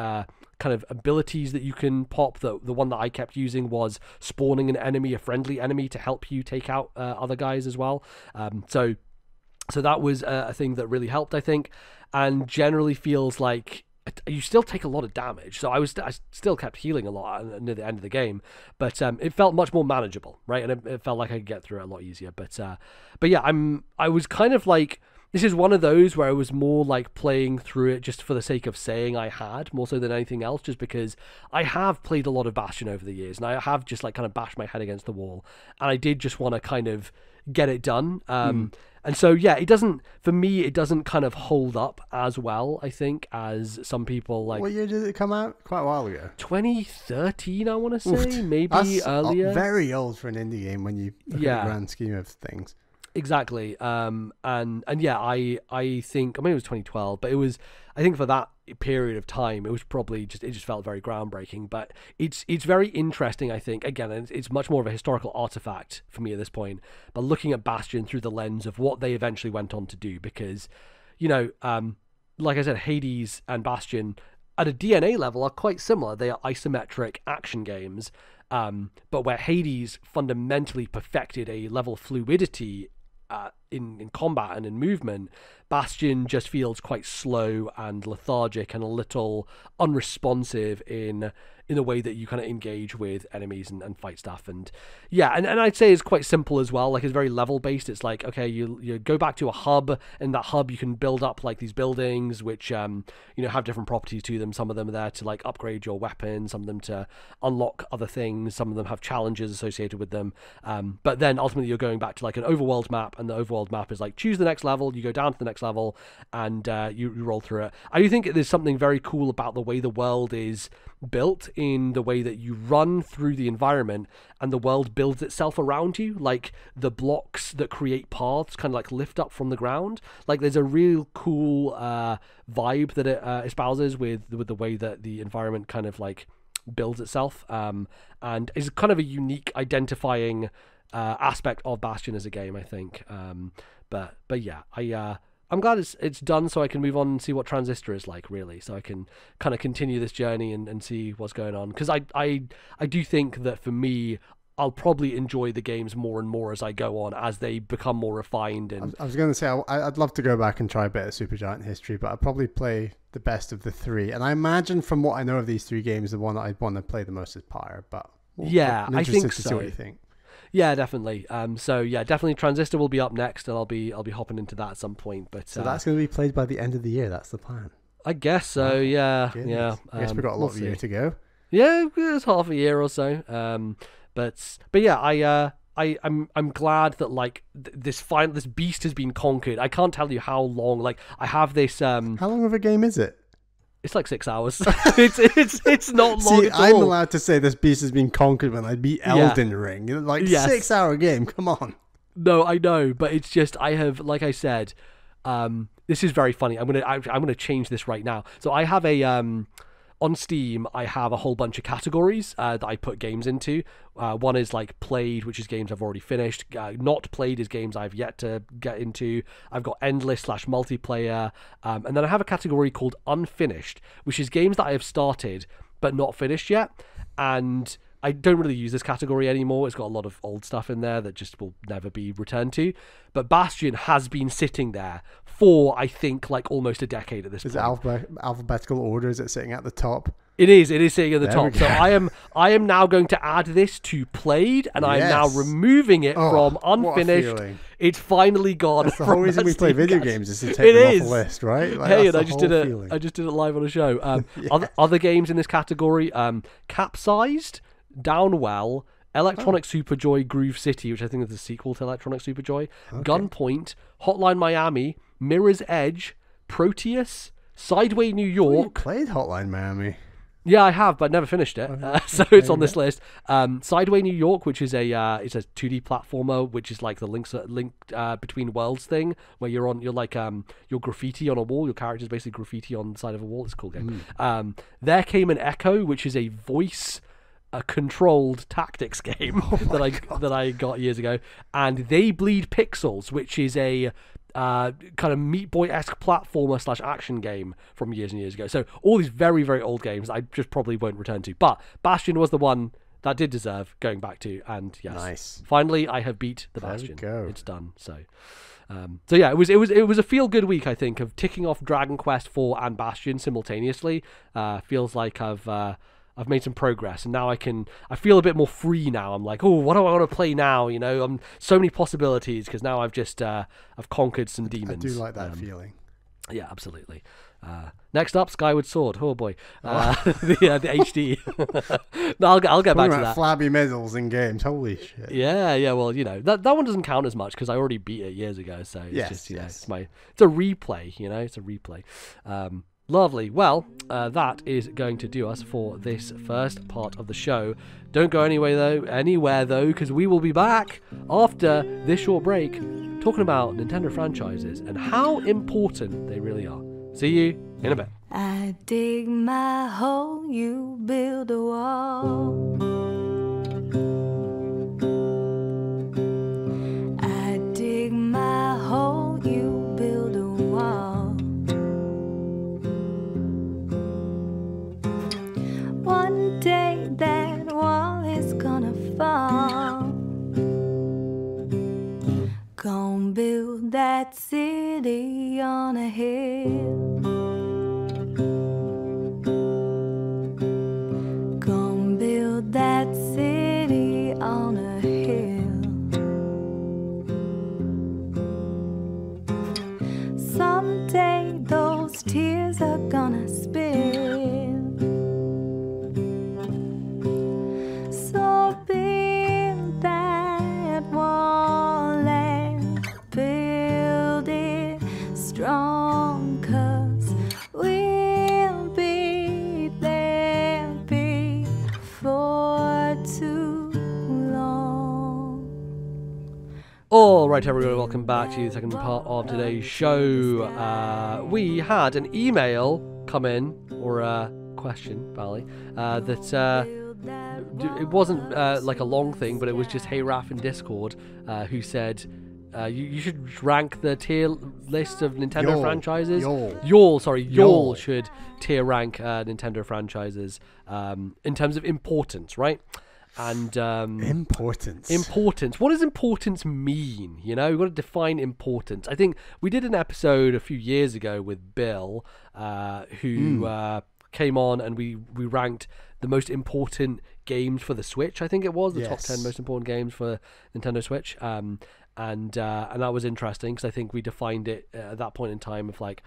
kind of abilities that you can pop. The one that I kept using was spawning a friendly enemy to help you take out other guys as well. So that was a thing that really helped, I think, and generally feels like you still take a lot of damage. So I still kept healing a lot near the end of the game, but it felt much more manageable, right? And it felt like I could get through it a lot easier. But yeah, I was kind of like, this is one of those where I was more like playing through it just for the sake of saying I had, more so than anything else, just because I have played a lot of Bastion over the years, and I have just like kind of bashed my head against the wall, and I did just want to kind of get it done. And so, it doesn't kind of hold up as well, I think, as some people like. What year did it come out? Quite a while ago. 2013, I want to say, maybe earlier. Very old for an indie game when you look at the grand scheme of things. Exactly. And I think, maybe it was 2012, but I think for that period of time, it was probably it just felt very groundbreaking. But it's very interesting, I think. Again, it's much more of a historical artifact for me at this point, but looking at Bastion through the lens of what they eventually went on to do, because, like I said, Hades and Bastion at a DNA level are quite similar. They are isometric action games, but where Hades fundamentally perfected a level of fluidity in combat and in movement, Bastion just feels quite slow and lethargic and a little unresponsive in the way that you kind of engage with enemies and fight stuff. And yeah, and I'd say it's quite simple as well. Like, it's very level based. It's like, okay, you go back to a hub, and that hub you can build up like these buildings which have different properties to them. Some of them are there to like upgrade your weapon, some of them to unlock other things, some of them have challenges associated with them, but then ultimately you're going back to like an overworld map, and the overworld map is like, choose the next level, you go down to the next level, and you roll through it. I do think there's something very cool about the way the world is built, in the way that you run through the environment and the world builds itself around you. Like, the blocks that create paths kind of like lift up from the ground. Like, there's a real cool vibe that it espouses with the way that the environment kind of like builds itself, and is kind of a unique identifying aspect of Bastion as a game, I think. But yeah, I'm glad it's done, so I can move on and see what Transistor is like, really, so I can kind of continue this journey and see what's going on, because I do think that for me, I'll probably enjoy the games more and more as I go on, as they become more refined. And I was going to say, I'd love to go back and try a bit of Supergiant history, but I'd probably play the best of the three. And I imagine, from what I know of these three games, the one that I'd want to play the most is Pyre. But yeah, I think to so. See what you think. Yeah, definitely. So yeah, definitely Transistor will be up next, and I'll be hopping into that at some point. But so that's going to be played by the end of the year. That's the plan. I guess so. Yeah, goodness. Yeah. I guess we've got a lot of year to go. Yeah, it's half a year or so. But yeah, I'm glad that like this beast has been conquered. I can't tell you how long. Like, I have this. How long of a game is it? It's like 6 hours. it's not long See, at all. I'm allowed to say this beast has been conquered when I beat Elden Ring. Like, yes. 6 hour game. Come on. No, I know, but it's just, I have, like I said, this is very funny. I'm gonna change this right now. So I have a on Steam, I have a whole bunch of categories that I put games into. One is like played, which is games I've already finished. Not played is games I've yet to get into. I've got endless/multiplayer. And then I have a category called unfinished, which is games that I have started but not finished yet. And I don't really use this category anymore. It's got a lot of old stuff in there that just will never be returned to. But Bastion has been sitting there for, I think, like almost a decade at this point. Is it alphabetical order? Is it sitting at the top? It is sitting at the top. Go. So I am now going to add this to played, and I am now removing it from unfinished. It's finally gone. That's the whole reason we play video games, is to take them off the list, right? Like, hey, and I just did it live on a show. Other games in this category: Capsized, Downwell, Electronic Superjoy Groove City, which I think is the sequel to Electronic Superjoy, Gunpoint, Hotline Miami, Mirror's Edge, Proteus, Sideway New York. You played Hotline Miami. Yeah, I have, but never finished it. So it's on this list. Sideway New York, which is it's a 2D platformer, which is like the link between worlds thing, where you're graffiti on a wall. Your character's basically graffiti on the side of a wall. It's a cool game. There Came an Echo, which is a voice controlled tactics game that I got years ago, and They Bleed Pixels, which is a kind of Meat Boy-esque platformer / action game from years and years ago. So all these very, very old games I just probably won't return to. But Bastion was the one that did deserve going back to, and yes, nice. Finally I have beat the Bastion. There we go. It's done. So yeah, it was a feel good week, I think, of ticking off Dragon Quest 4 and Bastion simultaneously. Feels like I've made some progress, and now I feel a bit more free now. I'm like, oh, what do I want to play now? You know, so many possibilities, because now I've conquered some demons. I do like that feeling. Yeah, absolutely. Next up, Skyward Sword. Oh boy, the HD. No, I'll get back to that. Flabby middles in games. Holy shit. Yeah. Well, you know, that one doesn't count as much because I already beat it years ago. So it's it's a replay. You know, it's a replay. Lovely. Well, that is going to do us for this first part of the show. Don't go anywhere though, because we will be back after this short break talking about Nintendo franchises and how important they really are. See you in a bit. I dig my hole, you build a wall. I dig my hole, you build a wall. build that city on a hill. Gonna build that city on a hill. Someday those tears are gonna spill. So build that wall and build it strong, 'cause we'll be there before too long. All right, everyone, welcome back to the second part of today's show. We had an email come in, or a question, Bally, that it wasn't like a long thing, but it was just Hey Raph in Discord, who said you should rank the tier list of Nintendo franchises. Y'all should tier rank Nintendo franchises in terms of importance, right? And importance. What does importance mean? You know, we've got to define importance. I think we did an episode a few years ago with Bill, who came on, and we ranked the most important games for the Switch. I think it was the top 10 most important games for Nintendo Switch. And that was interesting because I think we defined it at that point in time of like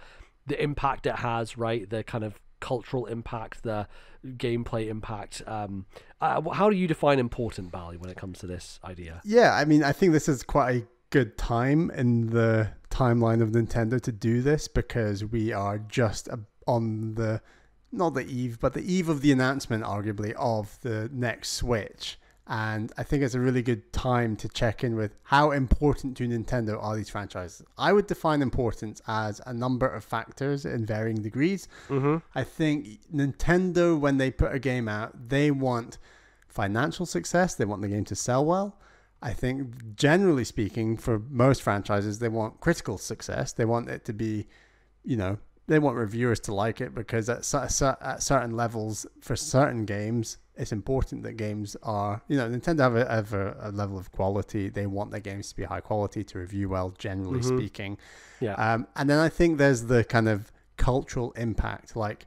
the impact it has, right? The kind of cultural impact, the gameplay impact. How do you define important, Bally, when it comes to this idea? Yeah, I mean, I think this is quite a good time in the timeline of Nintendo to do this, because we are just on the, not the eve, but the eve of the announcement, arguably, of the next Switch. And I think it's a really good time to check in with how important to Nintendo are these franchises. I would define importance as a number of factors in varying degrees. I think Nintendo, when they put a game out, they want financial success. They want the game to sell well. I think, generally speaking, for most franchises, they want critical success. They want it to be, you know, they want reviewers to like it, because at certain levels, for certain games, it's important that games are, you know, Nintendo have a level of quality. They want their games to be high quality, to review well, generally speaking. Yeah. And then I think there's the kind of cultural impact. Like,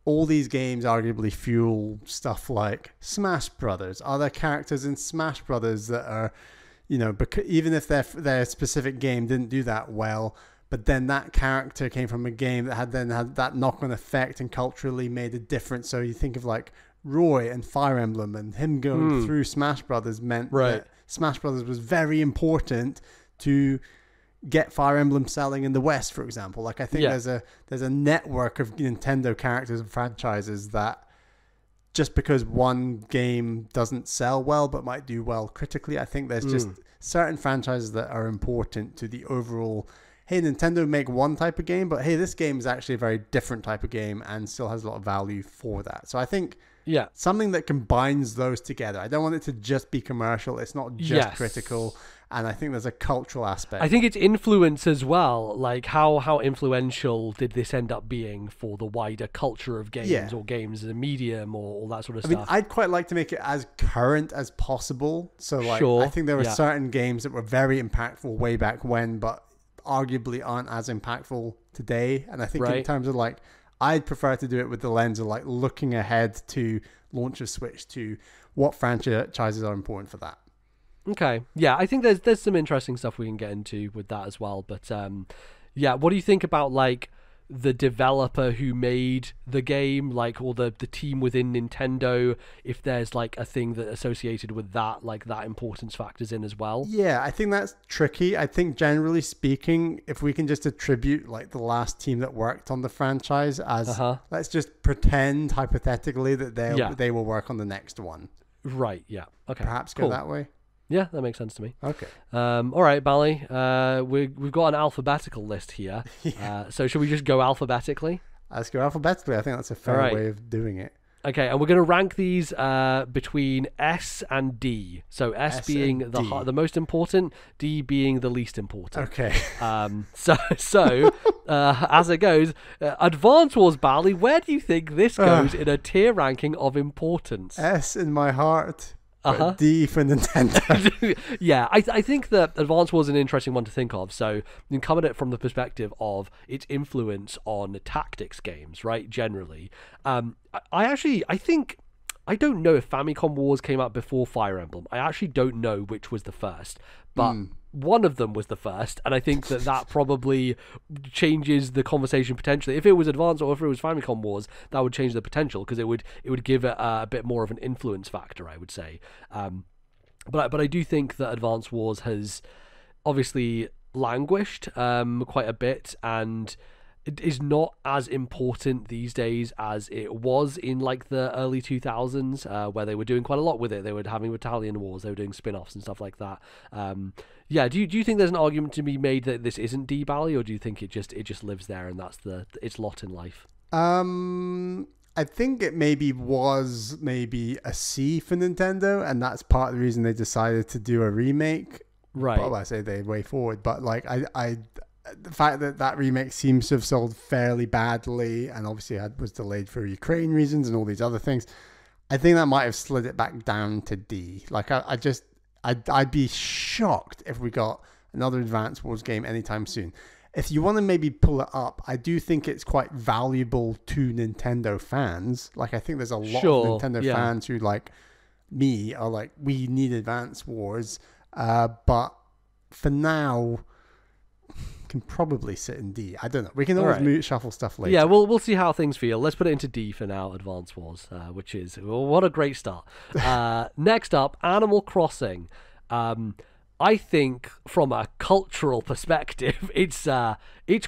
all these games arguably fuel stuff like Smash Brothers. Are there characters in Smash Brothers that are, you know, even if their specific game didn't do that well, but then that character came from a game that had that knock-on effect and culturally made a difference. So you think of like Roy and Fire Emblem, and him going through Smash Brothers meant that Smash Brothers was very important to get Fire Emblem selling in the West, for example. Like, I think there's a network of Nintendo characters and franchises that, just because one game doesn't sell well but might do well critically, I think there's just certain franchises that are important to the overall, hey, Nintendo make one type of game, but hey, this game is actually a very different type of game and still has a lot of value for that. So I think something that combines those together. I don't want it to just be commercial. It's not just critical. And I think there's a cultural aspect. I think it's influence as well. Like, how influential did this end up being for the wider culture of games, or games as a medium, or all that sort of stuff? I mean, I'd quite like to make it as current as possible. So, like, I think there were certain games that were very impactful way back when, but arguably aren't as impactful today. And I think in terms of like, I'd prefer to do it with the lens of like looking ahead to launch of Switch, to what franchises are important for that. Okay. Yeah, I think there's some interesting stuff we can get into with that as well. But what do you think about like the developer who made the game, like, or the team within Nintendo, if there's like a thing that associated with that, like that importance factors in as well? Yeah, I think that's tricky. I think generally speaking, if we can just attribute like the last team that worked on the franchise as, let's just pretend hypothetically that they will work on the next one. Right. Yeah. Okay. Perhaps go that way. Yeah, that makes sense to me. Okay. All right, Bally. We've got an alphabetical list here. So should we just go alphabetically? Let's go alphabetically. I think that's a fair way of doing it. Okay, and we're going to rank these between S and D. So S being the most important, D being the least important. Okay. So as it goes, Advance Wars, Bally, where do you think this goes in a tier ranking of importance? S in my heart. but D for Nintendo. Yeah, I think that Advance Wars is an interesting one to think of. So you can come at it from the perspective of its influence on tactics games, right? Generally, I think I don't know if Famicom Wars came out before Fire Emblem. I actually don't know which was the first, but one of them was the first, and I think that probably changes the conversation potentially. If it was Advance or if it was Famicom Wars, that would change the potential because it would give it a bit more of an influence factor, I would say. But I do think that Advance Wars has obviously languished quite a bit, and it is not as important these days as it was in like the early 2000s, where they were doing quite a lot with it. They were having Battalion Wars, they were doing spin-offs and stuff like that. Yeah, do you think there's an argument to be made that this isn't D-Bally, or do you think it just lives there and that's its lot in life? I think it was a C for Nintendo, and that's part of the reason they decided to do a remake. Right. Well, I say they way forward, but like the fact that remake seems to have sold fairly badly, and obviously was delayed for Ukraine reasons and all these other things, I think that might have slid it back down to D. Like I'd be shocked if we got another Advance Wars game anytime soon. If you want to maybe pull it up, I do think it's quite valuable to Nintendo fans. Like I think there's a lot of Nintendo fans who, like me, are like, we need Advance Wars, but for now can probably sit in D. I don't know. We can always shuffle stuff later. Yeah, we'll see how things feel. Let's put it into D for now, Advance Wars, which is, what a great start. Next up, Animal Crossing. I think from a cultural perspective, it's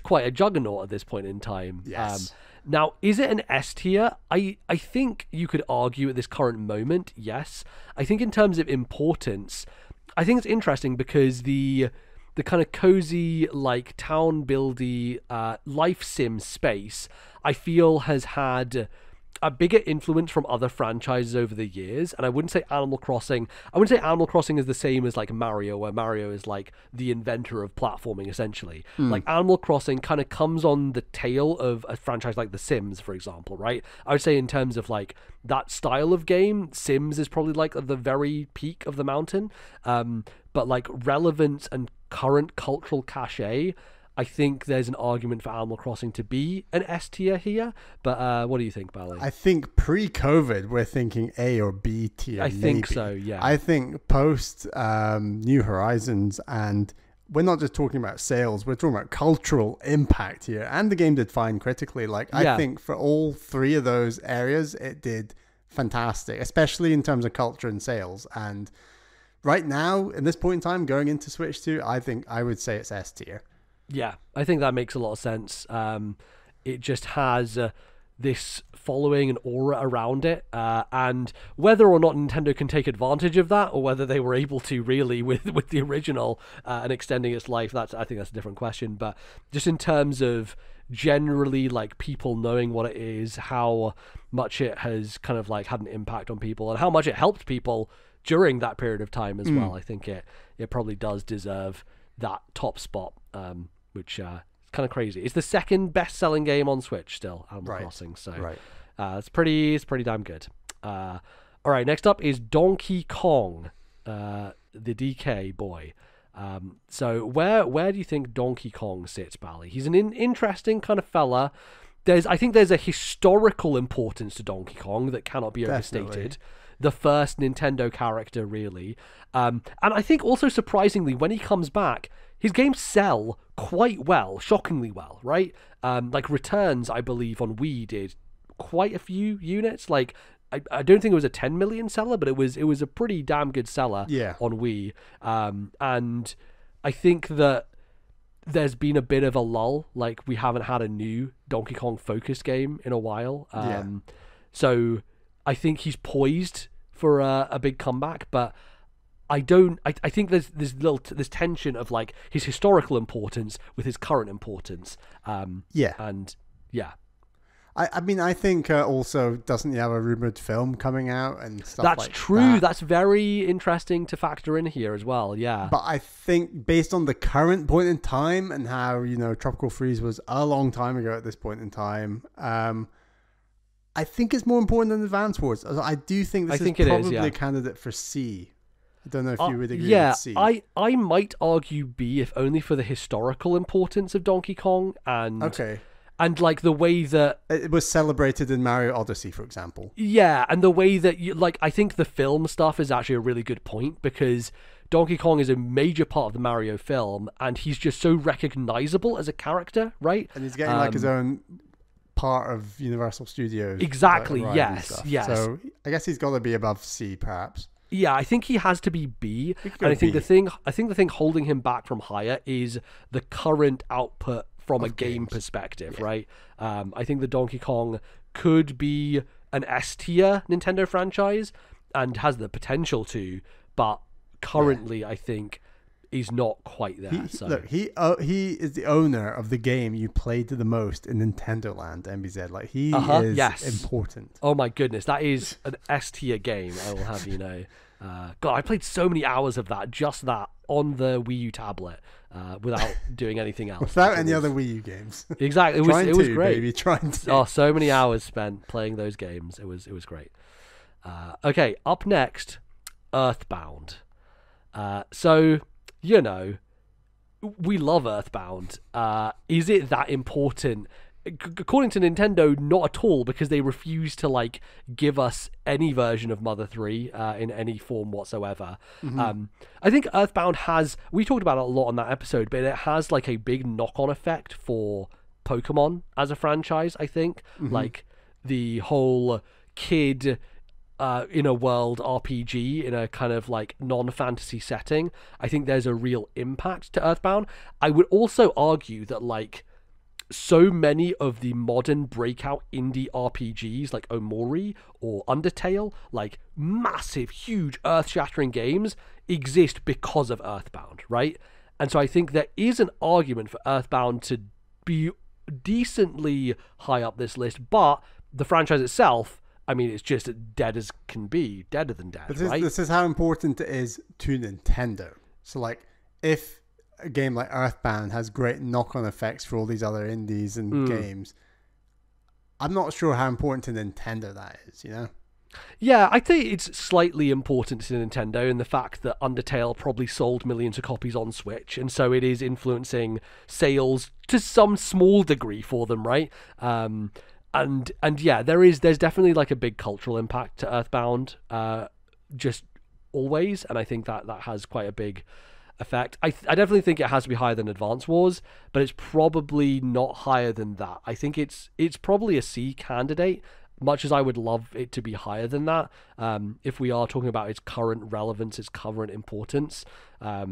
quite a juggernaut at this point in time. Yes. Now, is it an S tier? I think you could argue at this current moment, yes. I think in terms of importance, I think it's interesting because the kind of cozy, like town buildy life sim space, I feel has had a bigger influence from other franchises over the years. And I wouldn't say Animal Crossing is the same as like Mario, where Mario is like the inventor of platforming essentially. Like Animal Crossing kind of comes on the tail of a franchise like The Sims, for example, right? I would say in terms of like that style of game, Sims is probably like at the very peak of the mountain. But like relevance and current cultural cachet, I think there's an argument for Animal Crossing to be an S tier here. But what do you think, Bally? I think pre-COVID, we're thinking A or B tier. I think so, yeah. I think post New Horizons, and we're not just talking about sales, we're talking about cultural impact here. And the game did fine critically. Like, I think for all three of those areas, it did fantastic, especially in terms of culture and sales. And right now, in this point in time, going into Switch 2, I would say it's S tier. Yeah, I think that makes a lot of sense. It just has this following and aura around it, and whether or not Nintendo can take advantage of that, or whether they were able to really with the original and extending its life, I think that's a different question. But just in terms of generally like people knowing what it is, how much it has kind of like had an impact on people, and how much it helped people during that period of time as well, I think it probably does deserve that top spot, which is kind of crazy. It's the second best-selling game on Switch still, Animal Crossing. So it's pretty damn good. All right, next up is Donkey Kong, the DK boy. So where do you think Donkey Kong sits, Bally? He's an interesting kind of fella. I think there's a historical importance to Donkey Kong that cannot be overstated. The first Nintendo character, really. And I think also surprisingly, when he comes back, his games sell quite well, shockingly well, right? Like Returns, I believe, on Wii did quite a few units. Like, I don't think it was a 10 million seller, but it was a pretty damn good seller on Wii. And I think that there's been a bit of a lull. Like, we haven't had a new Donkey Kong focused game in a while. So I think he's poised for a big comeback, but I think there's this tension of like his historical importance with his current importance. I mean, I think also doesn't he have a rumored film coming out and stuff like that? That's true. That's very interesting to factor in here as well. Yeah. But I think based on the current point in time and how, Tropical Freeze was a long time ago at this point in time, I think it's more important than Advance Wars. I do think this is probably a candidate for C. I don't know if you would agree with C. I might argue B, if only for the historical importance of Donkey Kong and like the way that it was celebrated in Mario Odyssey, for example. Yeah, and the way that I think the film stuff is actually a really good point, because Donkey Kong is a major part of the Mario film, and he's just so recognizable as a character, right? And he's getting like his own part of Universal Studios. Exactly. Yes. So I guess he's got to be above C, perhaps. Yeah, I think he has to be B, and I think the thing holding him back from higher is the current output from a game perspective, right? I think the Donkey Kong could be an S tier Nintendo franchise and has the potential to, but currently I think he's not quite there. Look, he is the owner of the game you played the most in Nintendo Land, MBZ. Like, he is important. Oh my goodness, that is an S tier game, I will have you know. God, I played so many hours of that, just that, on the Wii U tablet, without doing anything else. Without any other Wii U games. Exactly, it was great. Baby, trying to. Oh, so many hours spent playing those games. It was great. Okay, up next, Earthbound. So, we love Earthbound. Is it that important? According to Nintendo, not at all, because they refuse to give us any version of Mother 3 in any form whatsoever. Mm-hmm. I think Earthbound we talked about it a lot on that episode, but it has a big knock-on effect for Pokemon as a franchise, I think. Mm-hmm. The whole kid in a world RPG in a kind of non-fantasy setting. I think there's a real impact to Earthbound. I would also argue that so many of the modern breakout indie RPGs like Omori or Undertale, massive, huge, earth-shattering games, exist because of Earthbound, right? And so I think there is an argument for Earthbound to be decently high up this list, but the franchise itself, I mean, it's just dead as can be, deader than dead, right? This is how important it is to Nintendo. So, if a game like Earthbound has great knock-on effects for all these other indies and games, I'm not sure how important to Nintendo that is, Yeah, I think it's slightly important to Nintendo in the fact that Undertale probably sold millions of copies on Switch, and so it is influencing sales to some small degree for them, right? And yeah, there's definitely a big cultural impact to Earthbound, just always, and I think that has quite a big effect. I definitely think it has to be higher than Advance Wars, but it's probably not higher than that. I think it's probably a C candidate, much as I would love it to be higher than that. If we are talking about its current relevance, its current importance, I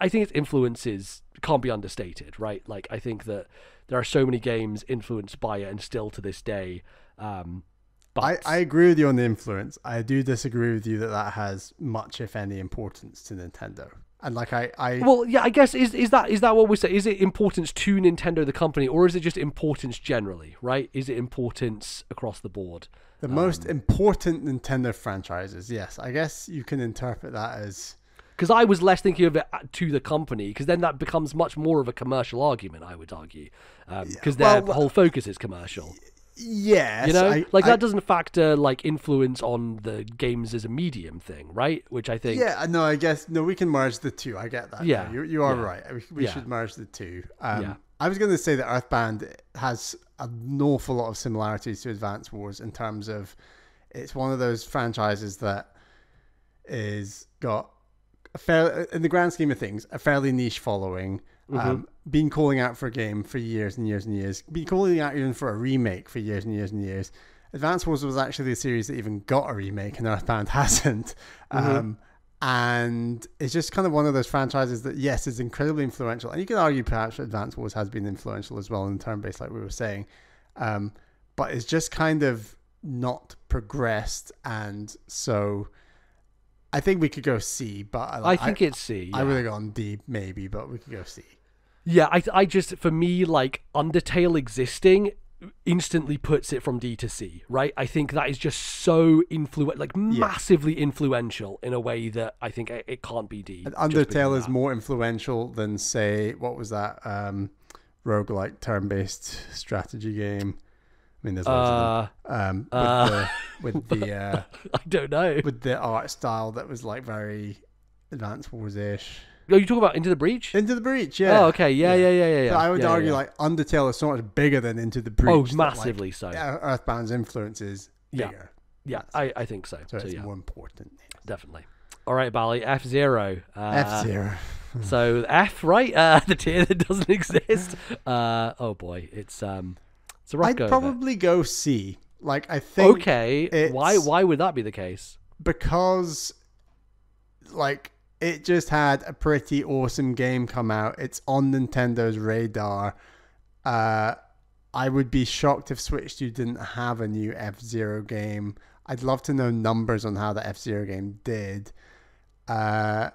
think its influences can't be understated, right? I think that there are so many games influenced by it, and still to this day. But I agree with you on the influence. I do disagree with you that has much, if any, importance to Nintendo. And well, yeah, I guess is that what we say? Is it importance to Nintendo the company, or is it just importance generally, right? Is it importance across the board? The most important Nintendo franchises, yes. I guess you can interpret that as... Because I was less thinking of it to the company, because then that becomes much more of a commercial argument, I would argue. Because their whole focus is commercial. Yes. That doesn't factor influence on the games as a medium thing, right? Which I think... Yeah, no, I guess... No, we can merge the two. I get that. Yeah. You are right. We should merge the two. I was going to say that Earthbound has an awful lot of similarities to Advance Wars in terms of it's one of those franchises that is got in the grand scheme of things, a fairly niche following. Been calling out for a game for years and years and years. Been calling out even for a remake for years and years and years. Advance Wars was actually a series that even got a remake, and Earthbound hasn't. And it's just kind of one of those franchises that, yes, is incredibly influential. And you can argue perhaps Advance Wars has been influential as well in turn-based, like we were saying. But it's just kind of not progressed. And so I think we could go C, but I think it's C. Yeah. I would have gone D maybe, but we could go C. Yeah, I just, for me, Undertale existing instantly puts it from D to C, right? I think that is just so massively influential in a way that I think it can't be D. Undertale is more influential than, say, what was that roguelike turn-based strategy game? I mean, there's loads of them. With the I don't know. with the art style that was like very Advance Wars-ish. Oh, you talk about Into the Breach? Into the Breach, yeah. Oh, okay, yeah. So I would Yeah, argue yeah. like Undertale is so much bigger than Into the Breach. Oh, that, massively like, so. Earthbound's influence is bigger. Yeah, I think so. So it's yeah, more important. definitely. All right, Bally, F-Zero. F-Zero. So F, right? The tier that doesn't exist. Oh boy, it's a rough I'd go of it. probably go C. Like, I think Okay, why would that be the case? because like it just had a pretty awesome game come out. It's on Nintendo's radar. I would be shocked if Switch 2 didn't have a new F-Zero game. I'd love to know numbers on how the F-Zero game did. I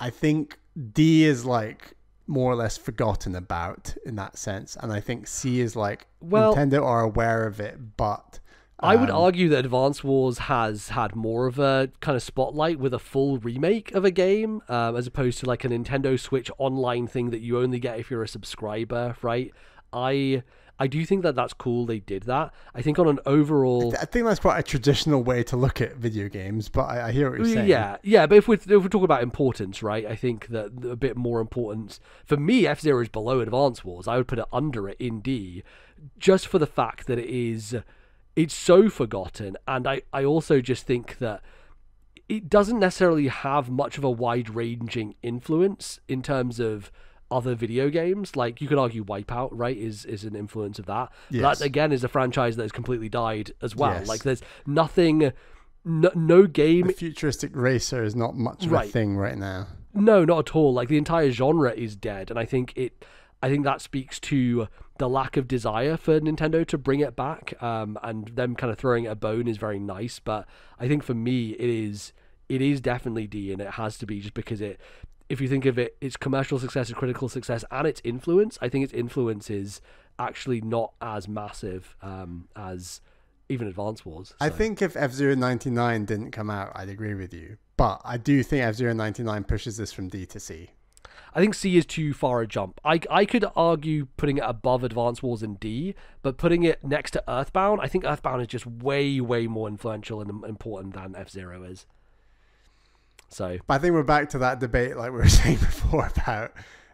think D is like more or less forgotten about in that sense, and I think C is like Nintendo are aware of it, but I would argue that Advance Wars has had more of a kind of spotlight with a full remake of a game, as opposed to like a Nintendo Switch online thing that you only get if you're a subscriber, right? I do think that that's cool they did that. I think on an overall... I think that's quite a traditional way to look at video games, but I hear what you're saying. Yeah, but if we're talking about importance, right, I think that a bit more importance... For me, F-Zero is below Advance Wars. I would put it under it in D, just for the fact that it's so forgotten, and I also just think that it doesn't necessarily have much of a wide-ranging influence in terms of other video games. Like, you could argue Wipeout, right, is an influence of that. Yes. But that, again, is a franchise that has completely died as well. Yes. Like, there's nothing... No game... The futuristic racer is not much of a thing right now. No, not at all. Like, the entire genre is dead, and I think that speaks to the lack of desire for Nintendo to bring it back, and them kind of throwing it a bone is very nice. But I think for me, it is definitely D, and it has to be, just because if you think of it, its commercial success, its critical success, and its influence, I think its influence is actually not as massive as even Advance Wars. So. I think if F-Zero 99 didn't come out, I'd agree with you. But I do think F-Zero 99 pushes this from D to C. I think C is too far a jump. I could argue putting it above Advance Wars in D, but putting it next to Earthbound, I think Earthbound is just way, way more influential and important than F-Zero is. So, but I think we're back to that debate like we were saying before about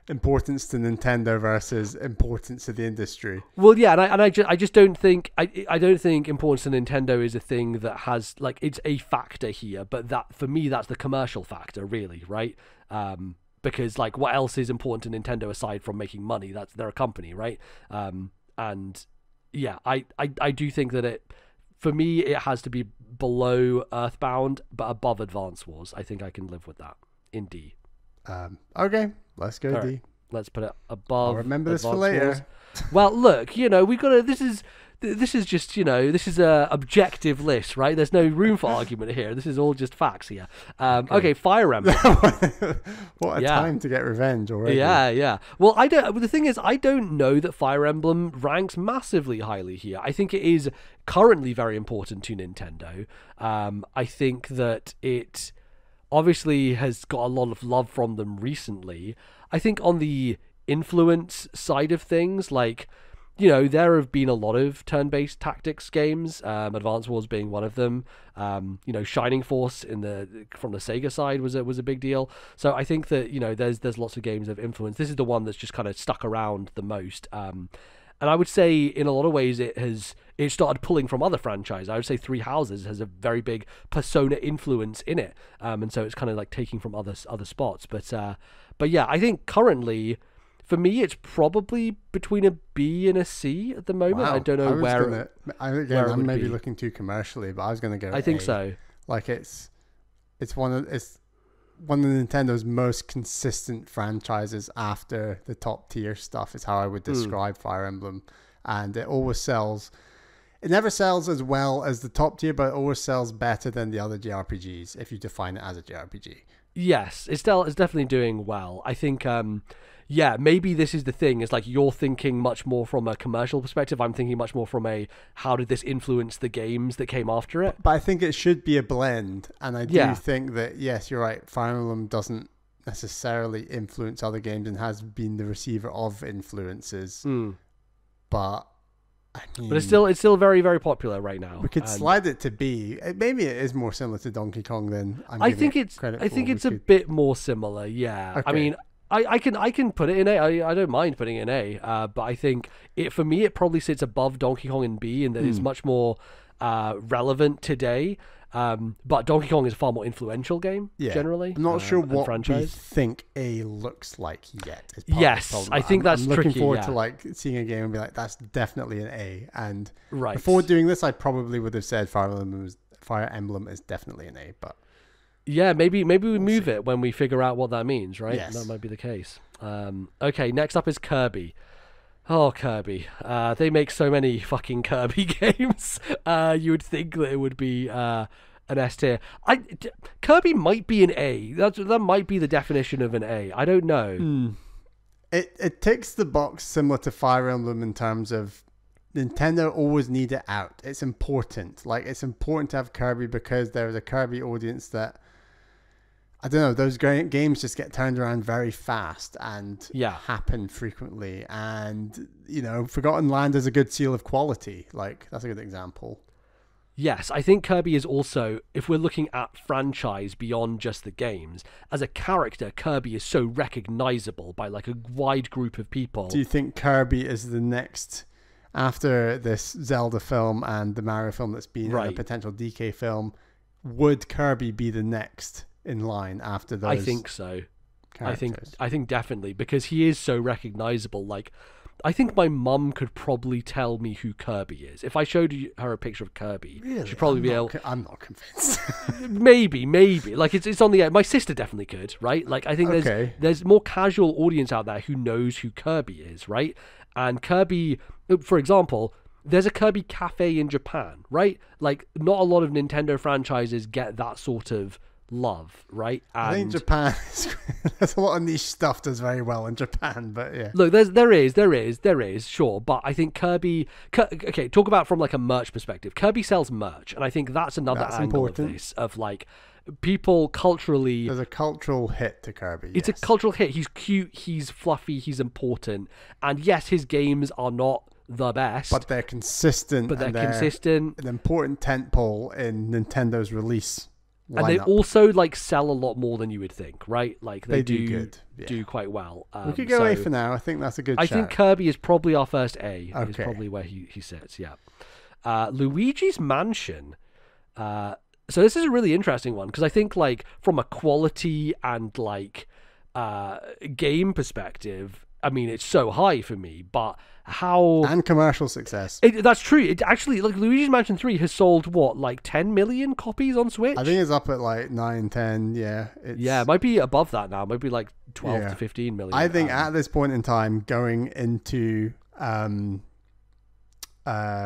importance to Nintendo versus importance to the industry. Well, yeah, and I just don't think I don't think importance to Nintendo is a thing that has, like, it's a factor here, but that for me that's the commercial factor, really, right? Because, like, what else is important to Nintendo aside from making money? They're a company, right? And yeah, I do think that for me it has to be below Earthbound but above Advance Wars. I think I can live with that in D. Okay, let's go All D. right, let's put it above. I'll remember this for Advance later. Wars. Well, look, we got to. This is just, this is a objective list, right? There's no room for argument here. This is all just facts here. Okay, Fire Emblem. What a time to get revenge already. Yeah. Well, the thing is, I don't know that Fire Emblem ranks massively highly here. I think it is currently very important to Nintendo. I think that it obviously has got a lot of love from them recently. I think on the influence side of things, like, there have been a lot of turn-based tactics games, Advance Wars being one of them. Shining Force from the Sega side was a big deal. So I think that, there's lots of games of influence. This is the one that's just kind of stuck around the most. And I would say in a lot of ways it started pulling from other franchises. I would say Three Houses has a very big Persona influence in it. And so it's kind of like taking from other spots. But yeah, I think currently, for me, it's probably between a B and a C at the moment. Wow. I don't know where. I'm maybe looking too commercially, but I was going to go. I think A. so. Like it's one of Nintendo's most consistent franchises after the top tier stuff. Is how I would describe Fire Emblem, and it always sells. It never sells as well as the top tier, but it always sells better than the other JRPGs if you define it as a JRPG. Yes, it's definitely doing well. I think. Maybe this is the thing. It's like you're thinking much more from a commercial perspective. I'm thinking much more from a how did this influence the games that came after it. But I think it should be a blend. And I do think that, yes, you're right. Fire Emblem doesn't necessarily influence other games and has been the receiver of influences. But mean, But it's still very, very popular right now. we could And slide it to B. Maybe it is more similar to Donkey Kong than I think it's a bit more similar. Yeah. I Okay. mean, I can put it in A. I don't mind putting it in A. But I think for me it probably sits above Donkey Kong in B, and that it's much more relevant today. But Donkey Kong is a far more influential game generally. I'm not sure and what we franchise. think A looks like yet. is part of the Yes, problem. I think that's I'm looking tricky, forward yeah. to like seeing a game and be like, that's definitely an A. And Right. before doing this, I probably would have said Fire Emblem is definitely an A. But Yeah, maybe we move it when we figure out what that means, right? Yes. That might be the case. Okay, next up is Kirby. Oh, Kirby. They make so many fucking Kirby games. You would think that it would be an S tier. Kirby might be an A. That might be the definition of an A. I don't know. it ticks the box similar to Fire Emblem in terms of Nintendo always need it out. It's important. Like, it's important to have Kirby because there's a Kirby audience that, I don't know, those games just get turned around very fast and happen frequently. And, you know, Forgotten Land is a good seal of quality. Like, that's a good example. Yes, I think Kirby is also, if we're looking at franchise beyond just the games, as a character, Kirby is so recognizable by like a wide group of people. Do you think Kirby is the next, after this Zelda film and the Mario film that's been a potential DK film, would Kirby be the next in line after those? I think so. Characters? I think definitely, because he is so recognizable. Like, I think my mum could probably tell me who Kirby is. If I showed her a picture of Kirby, Really? she'd probably be able... I'm not convinced. maybe. Like, it's on the edge. My sister definitely could, right? Like, I think there's more casual audience out there who knows who Kirby is, right? And Kirby, for example, there's a Kirby cafe in Japan, right? Like, not a lot of Nintendo franchises get that sort of love, right? And I think Japan there's a lot of niche stuff does very well in Japan, but yeah. Look, there is, sure, but I think Kirby. Okay, talk about from like a merch perspective. Kirby sells merch, and I think that's another angle important. of this. Of like, people culturally. There's a cultural hit to Kirby. It's a cultural hit. He's cute. He's fluffy. He's important. And yes, his games are not the best, but they're consistent. But they're consistent. An important tentpole in Nintendo's release. And they also like sell a lot more than you would think, right? Like they do good. do quite well. We could go A for now. I think that's a good. I think Kirby is probably our first A. Okay. Is probably where he sits. Yeah. Luigi's Mansion. So this is a really interesting one because I think like from a quality and like game perspective, I mean it's so high for me, but and commercial success. That's true. It actually, like, Luigi's Mansion 3 has sold what, like 10 million copies on Switch? I think it's up at like 9, 10. Yeah, it might be above that now. It might be like 12 to 15 million. I think at this point in time, going into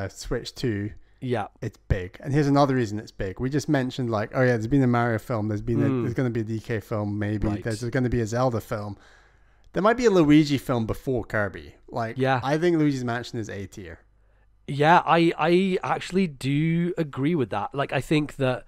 Switch 2, it's big. And here's another reason it's big. We just mentioned like, oh yeah, there's been a Mario film. There's going to be a DK film. Maybe there's going to be a Zelda film. There might be a Luigi film before Kirby. Like, I think Luigi's Mansion is A tier. Yeah, I actually do agree with that. Like, I think that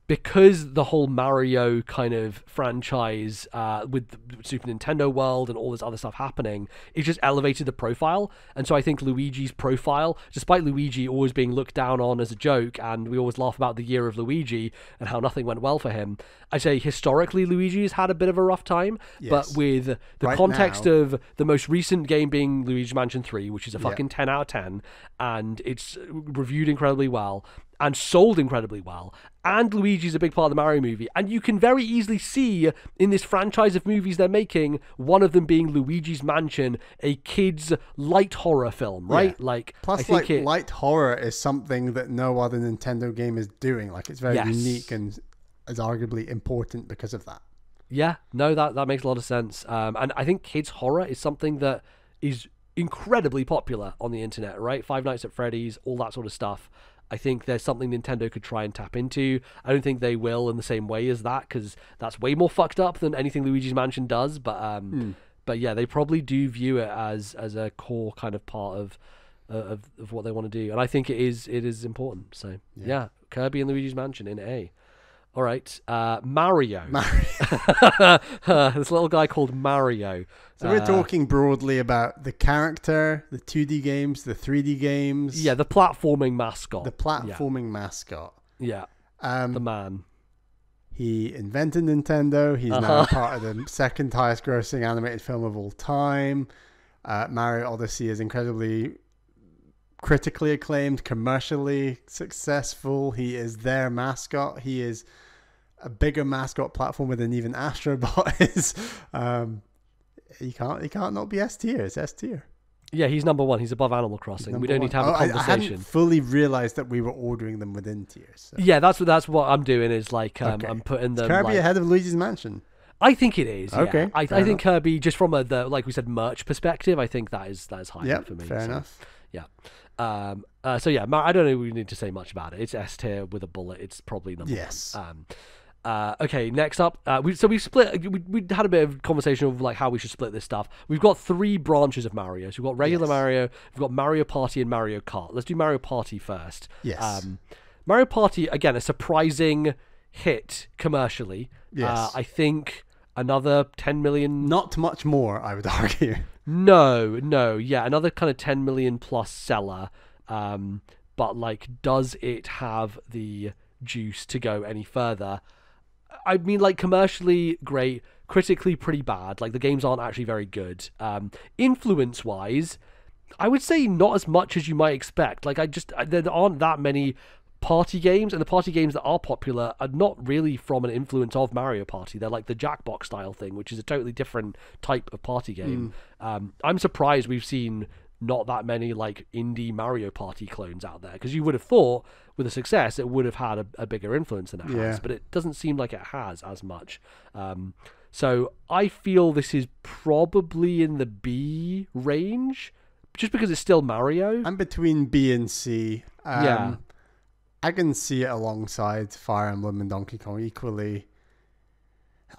because the whole Mario kind of franchise with the Super Nintendo World and all this other stuff happening, it just elevated the profile. And so I think Luigi's profile, despite Luigi always being looked down on as a joke, and we always laugh about the year of Luigi and how nothing went well for him, I'd say historically Luigi's had a bit of a rough time. Yes. But with the context of the most recent game being Luigi's Mansion 3, which is a fucking 10 out of 10, and it's reviewed incredibly well, and sold incredibly well, and Luigi's a big part of the Mario movie, and you can very easily see in this franchise of movies they're making, one of them being Luigi's Mansion, a kid's light horror film, right? Like, plus, I think light horror is something that no other Nintendo game is doing. Like, it's very unique and is arguably important because of that. Yeah, no, that makes a lot of sense. And I think kids horror is something that is incredibly popular on the internet, right? Five Nights at Freddy's, all that sort of stuff. I think there's something Nintendo could try and tap into. I don't think they will in the same way as that, because that's way more fucked up than anything Luigi's Mansion does. But yeah, they probably do view it as a core kind of part of what they want to do, and I think it is important. So yeah, Kirby and Luigi's Mansion in A. All right. Mario. This little guy called Mario. So we're talking broadly about the character, the 2D games, the 3D games. Yeah, the platforming mascot. The platforming mascot. Yeah. The man. He invented Nintendo. He's now part of the second highest grossing animated film of all time. Mario Odyssey is incredibly critically acclaimed, commercially successful. He is their mascot. He is a bigger mascot platformer than even Astrobot is. He can't not be S tier. It's S tier. Yeah, he's number one. He's above Animal Crossing. We don't need to have a conversation. I hadn't fully realized that we were ordering them within tiers. So. Yeah, that's what I'm doing. Is like I'm putting them. Is Kirby like, ahead of Luigi's Mansion? I think it is. Okay, yeah. I think Kirby, just from the like we said, merch perspective, I think that is high for me. Fair enough. Yeah. So yeah, I don't know. We need to say much about it. It's S tier with a bullet. It's probably number one. Okay, next up, we split. We had a bit of conversation of like how we should split this stuff. We've got 3 branches of Mario. So we've got regular Mario, we've got Mario Party, and Mario Kart. Let's do Mario Party first. Yes. Mario Party, again, a surprising hit commercially. Yes. I think another 10 million. Not much more, I would argue. No, yeah, another kind of 10 million plus seller. But like, does it have the juice to go any further? I mean, like, commercially great, critically pretty bad. Like, the games aren't actually very good. Influence wise, I would say not as much as you might expect. Like, there aren't that many party games, and the party games that are popular are not really from an influence of Mario Party. They're like the Jackbox style thing, which is a totally different type of party game. I'm surprised we've seen not that many like indie Mario Party clones out there, because you would have thought with a success it would have had a bigger influence than it has, but it doesn't seem like it has as much. So I feel this is probably in the B range, just because it's still Mario. I'm between B and C. Yeah. I can see it alongside Fire Emblem and Donkey Kong equally.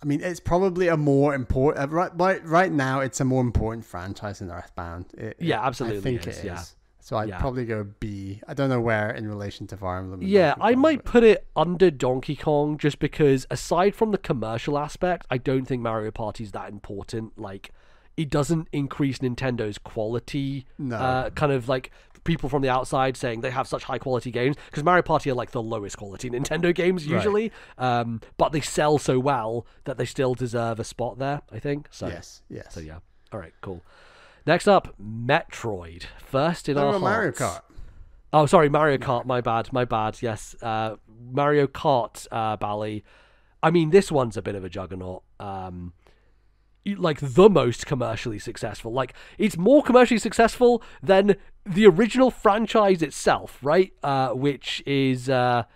I mean, it's probably a more important... Right now, it's a more important franchise than Earthbound. Absolutely. I think it is. Yeah. So I'd probably go B. I don't know where in relation to Fire Emblem. I might put it under Donkey Kong, just because aside from the commercial aspect, I don't think Mario Party is that important. Like, it doesn't increase Nintendo's quality. No. Kind of like people from the outside saying they have such high quality games, because Mario Party are like the lowest quality Nintendo games usually, but they sell so well that they still deserve a spot there, I think. So yes. So yeah. All right, cool. Next up, Metroid. First in our hearts. Mario Kart. Oh, sorry, Mario Kart. My bad. Yes, Mario Kart, Bally. I mean, this one's a bit of a juggernaut. Like the most commercially successful. Like, it's more commercially successful than the original franchise itself, right? Which is that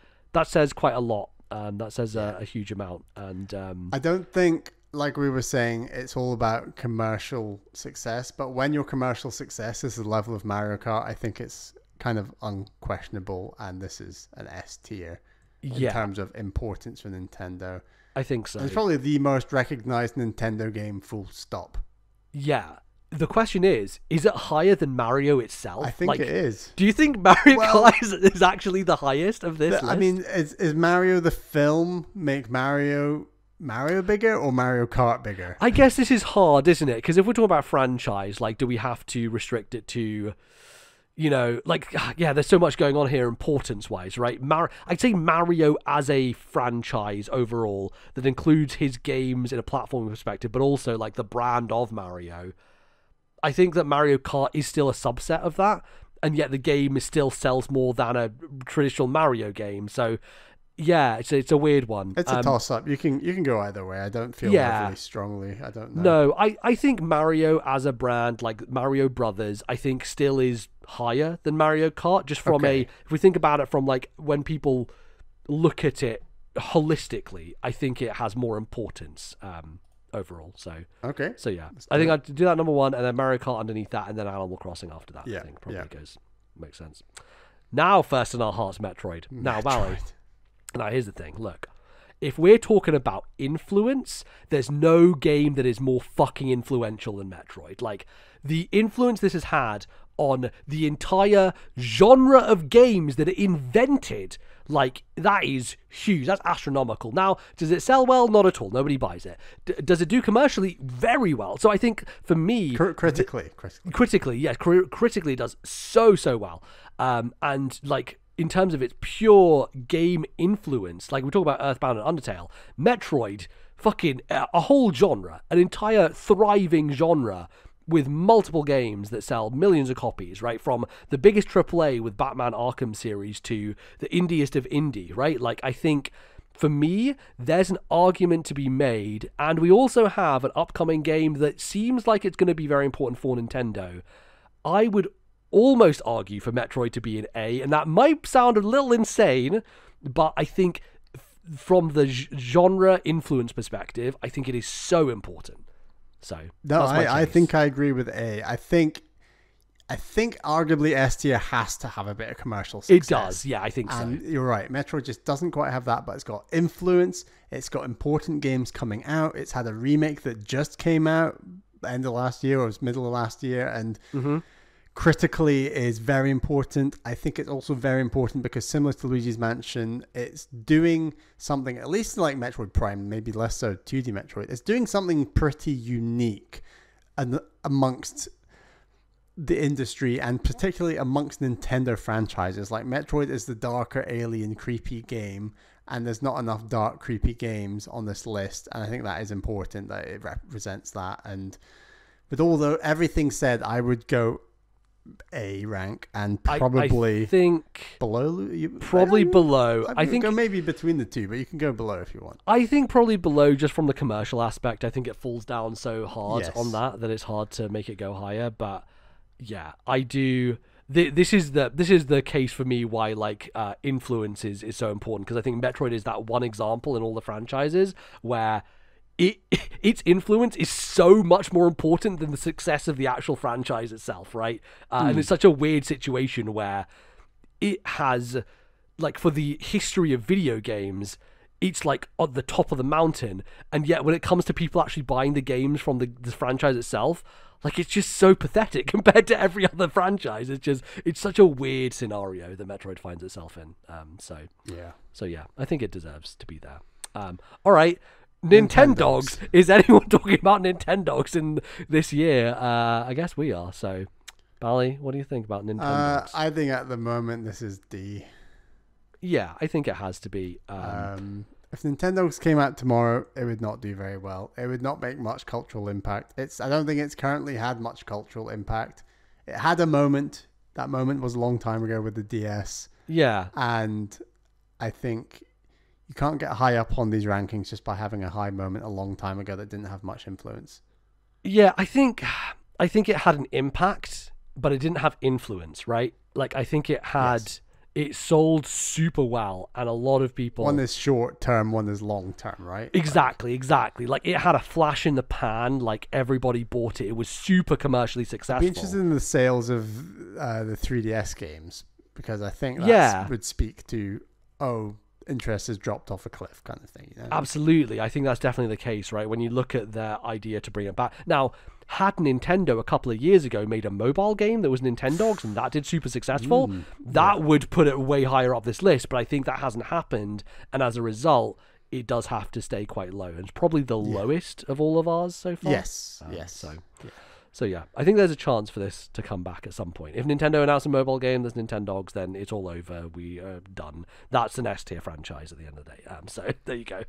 says quite a lot. That says a huge amount. And I don't think, like we were saying, it's all about commercial success. But when your commercial success is the level of Mario Kart, I think it's kind of unquestionable. And this is an S tier in terms of importance for Nintendo. I think so. It's probably the most recognized Nintendo game, full stop. Yeah. The question is it higher than Mario itself? I think it is. Do you think Mario Kart is actually the highest of this list? I mean, is Mario the film make Mario bigger or Mario Kart bigger? I guess this is hard, isn't it? Because if we're talking about franchise, like, do we have to restrict it to... like, there's so much going on here importance-wise, right? I'd say Mario as a franchise overall that includes his games in a platforming perspective, but also, like, the brand of Mario. I think that Mario Kart is still a subset of that, and yet the game still sells more than a traditional Mario game. So, yeah, it's a weird one. It's a toss-up. You can go either way. I don't feel overly strongly. I don't know. No, I think Mario as a brand, like Mario Brothers, I think still is higher than Mario Kart, just from if we think about it from like when people look at it holistically, I think it has more importance overall. So yeah, I think I'd do that number one, and then Mario Kart underneath that, and then Animal Crossing after that. I think probably makes sense. Now, first in our hearts, Metroid. Now, Valley. Now, here's the thing. Look, if we're talking about influence, there's no game that is more fucking influential than Metroid. Like, the influence this has had on the entire genre of games that it invented, like, that is huge. That's astronomical. Now, does it sell well? Not at all. Nobody buys it. Does it do commercially? Very well. So I think for me, critically, yes, critically it does so well. And like, in terms of its pure game influence, like we talk about Earthbound and Undertale, Metroid, fucking a whole genre, an entire thriving genre with multiple games that sell millions of copies, right? From the biggest AAA with Batman Arkham series to the indiest of indie, right? Like, I think for me, there's an argument to be made, and we also have an upcoming game that seems like it's going to be very important for Nintendo. I would almost argue for Metroid to be an A, and that might sound a little insane, but I think from the genre influence perspective, I think it is so important. So no, I think I agree with A. I think arguably S tier has to have a bit of commercial success. It does, yeah, I think and so. You're right. Metroid just doesn't quite have that, but it's got influence. It's got important games coming out. It's had a remake that just came out end of last year, or it was middle of last year, and critically is very important. I think it's also very important because, similar to Luigi's Mansion, it's doing something, at least like Metroid Prime, maybe less so 2D Metroid, it's doing something pretty unique amongst the industry, and particularly amongst Nintendo franchises. Like, Metroid is the darker, alien, creepy game, and there's not enough dark, creepy games on this list, and I think that is important that it represents that. And with everything said, I would go A rank, and probably I think below. Below. I think go maybe between the two, but you can go below if you want. I think probably below, just from the commercial aspect. I think it falls down so hard on that it's hard to make it go higher. But yeah, I do. This is the case for me why, like, influence is so important, because I think Metroid is that one example in all the franchises where its influence is so much more important than the success of the actual franchise itself, right? And it's such a weird situation where it has, like, for the history of video games, it's like on the top of the mountain, and yet when it comes to people actually buying the games from the franchise itself, like, it's just so pathetic compared to every other franchise. It's such a weird scenario that Metroid finds itself in. So yeah, I think it deserves to be there. All right. Nintendogs. Is anyone talking about Nintendogs in this year? I guess we are. So, Bally, what do you think about Nintendogs? I think at the moment this is D. Yeah, I think it has to be. If Nintendogs came out tomorrow, it would not do very well. It would not make much cultural impact. I don't think it's currently had much cultural impact. It had a moment. That moment was a long time ago with the DS. Yeah. And I think you can't get high up on these rankings just by having a high moment a long time ago that didn't have much influence. Yeah, I think it had an impact, but it didn't have influence, right? Like, I think it had... Yes. It sold super well, and a lot of people... One is short term, one is long term, right? Exactly. Like, it had a flash in the pan, like, everybody bought it. It was super commercially successful. I'd be interested in the sales of the 3DS games, because I think that would speak to, interest has dropped off a cliff kind of thing. You know? Absolutely. I think that's definitely the case, right? When you look at their idea to bring it back. Now, had Nintendo a couple of years ago made a mobile game that was Nintendogs and that did super successful, that would put it way higher up this list. But I think that hasn't happened, and as a result, it does have to stay quite low. And it's probably the lowest of all of ours so far. Yes. So yeah, I think there's a chance for this to come back at some point. If Nintendo announces a mobile game that's Nintendogs, then it's all over. We are done. That's an S tier franchise at the end of the day. So there you go.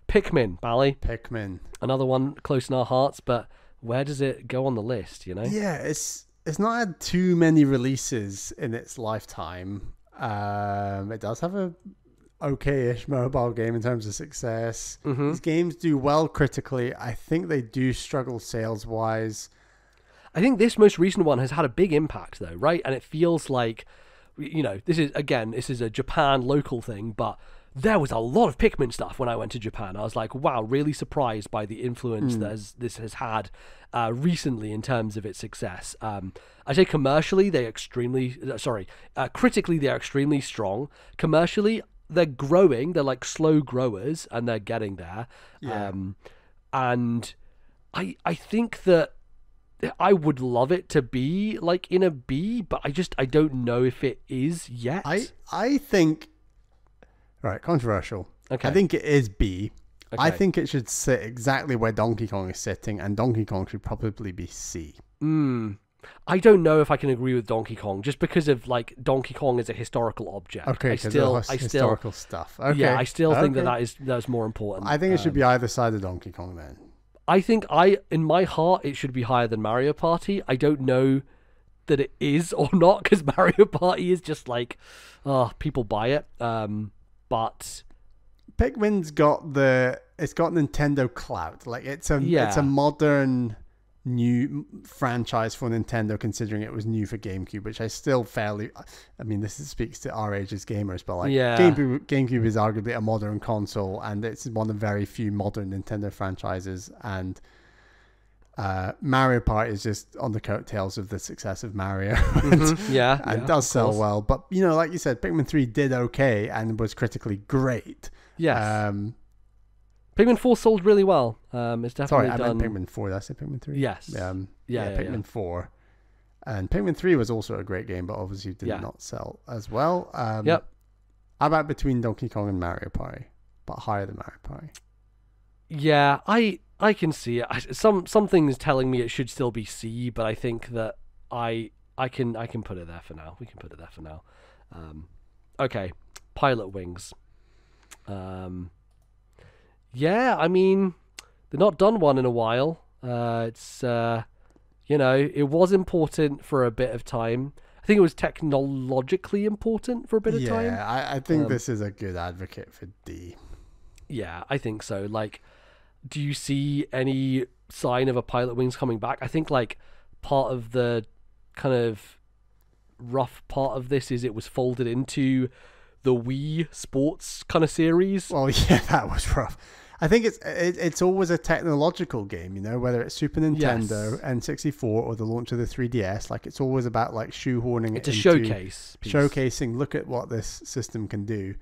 Pikmin, Bally. Pikmin. Another one close in our hearts, but where does it go on the list, you know? Yeah, it's not had too many releases in its lifetime. It does have a okay-ish mobile game in terms of success. These games do well critically. I think they do struggle sales-wise. I think this most recent one has had a big impact, though, right? And it feels like, you know, this is a Japan local thing, but there was a lot of Pikmin stuff when I went to Japan. I was like, wow, really surprised by the influence that this has had recently in terms of its success. I say commercially, critically, they're extremely strong. Commercially, they're growing. They're like slow growers, and they're getting there. Yeah. And I think that I would love it to be like in a B, but I don't know if it is yet. I think, right, controversial. Okay. I think it is B. Okay. I think it should sit exactly where Donkey Kong is sitting, and Donkey Kong should probably be C. I don't know if I can agree with Donkey Kong, just because of like Donkey Kong is a historical object. Okay, historical stuff. Okay. Yeah, I still think that's more important. I think it should be either side of Donkey Kong then. I think in my heart it should be higher than Mario Party. I don't know that it is or not, because Mario Party is just like, people buy it. But Pikmin's got Nintendo clout. Like it's a modern new franchise for Nintendo, considering it was new for GameCube, which I still this speaks to our age as gamers, but like GameCube is arguably a modern console, and it's one of very few modern Nintendo franchises, and Mario Party is just on the coattails of the success of Mario. And does sell well, but like you said, Pikmin 3 did okay and was critically great. Yes. Pikmin 4 sold really well. It's definitely I done. meant Pikmin 4. Did I say Pikmin 3? Yes. Pikmin 4. And Pikmin 3 was also a great game, but obviously did not sell as well. Yep. How about between Donkey Kong and Mario Party, but higher than Mario Party? Yeah, I can see it. Something is telling me it should still be C, but I think that I can put it there for now. We can put it there for now. Okay, Pilot Wings. Yeah, I mean, they've not done one in a while. It's it was important for a bit of time. I think it was technologically important for a bit of time. Yeah, I think this is a good advocate for D. Yeah, I think so. Like, do you see any sign of a Pilot Wings coming back? I think like part of the kind of rough part of this is it was folded into the Wii Sports kind of series. Well, yeah, that was rough. I think it's always a technological game, whether it's Super Nintendo, N64, or the launch of the 3DS. Like, it's always about like shoehorning it's a showcase piece. Showcasing, look at what this system can do.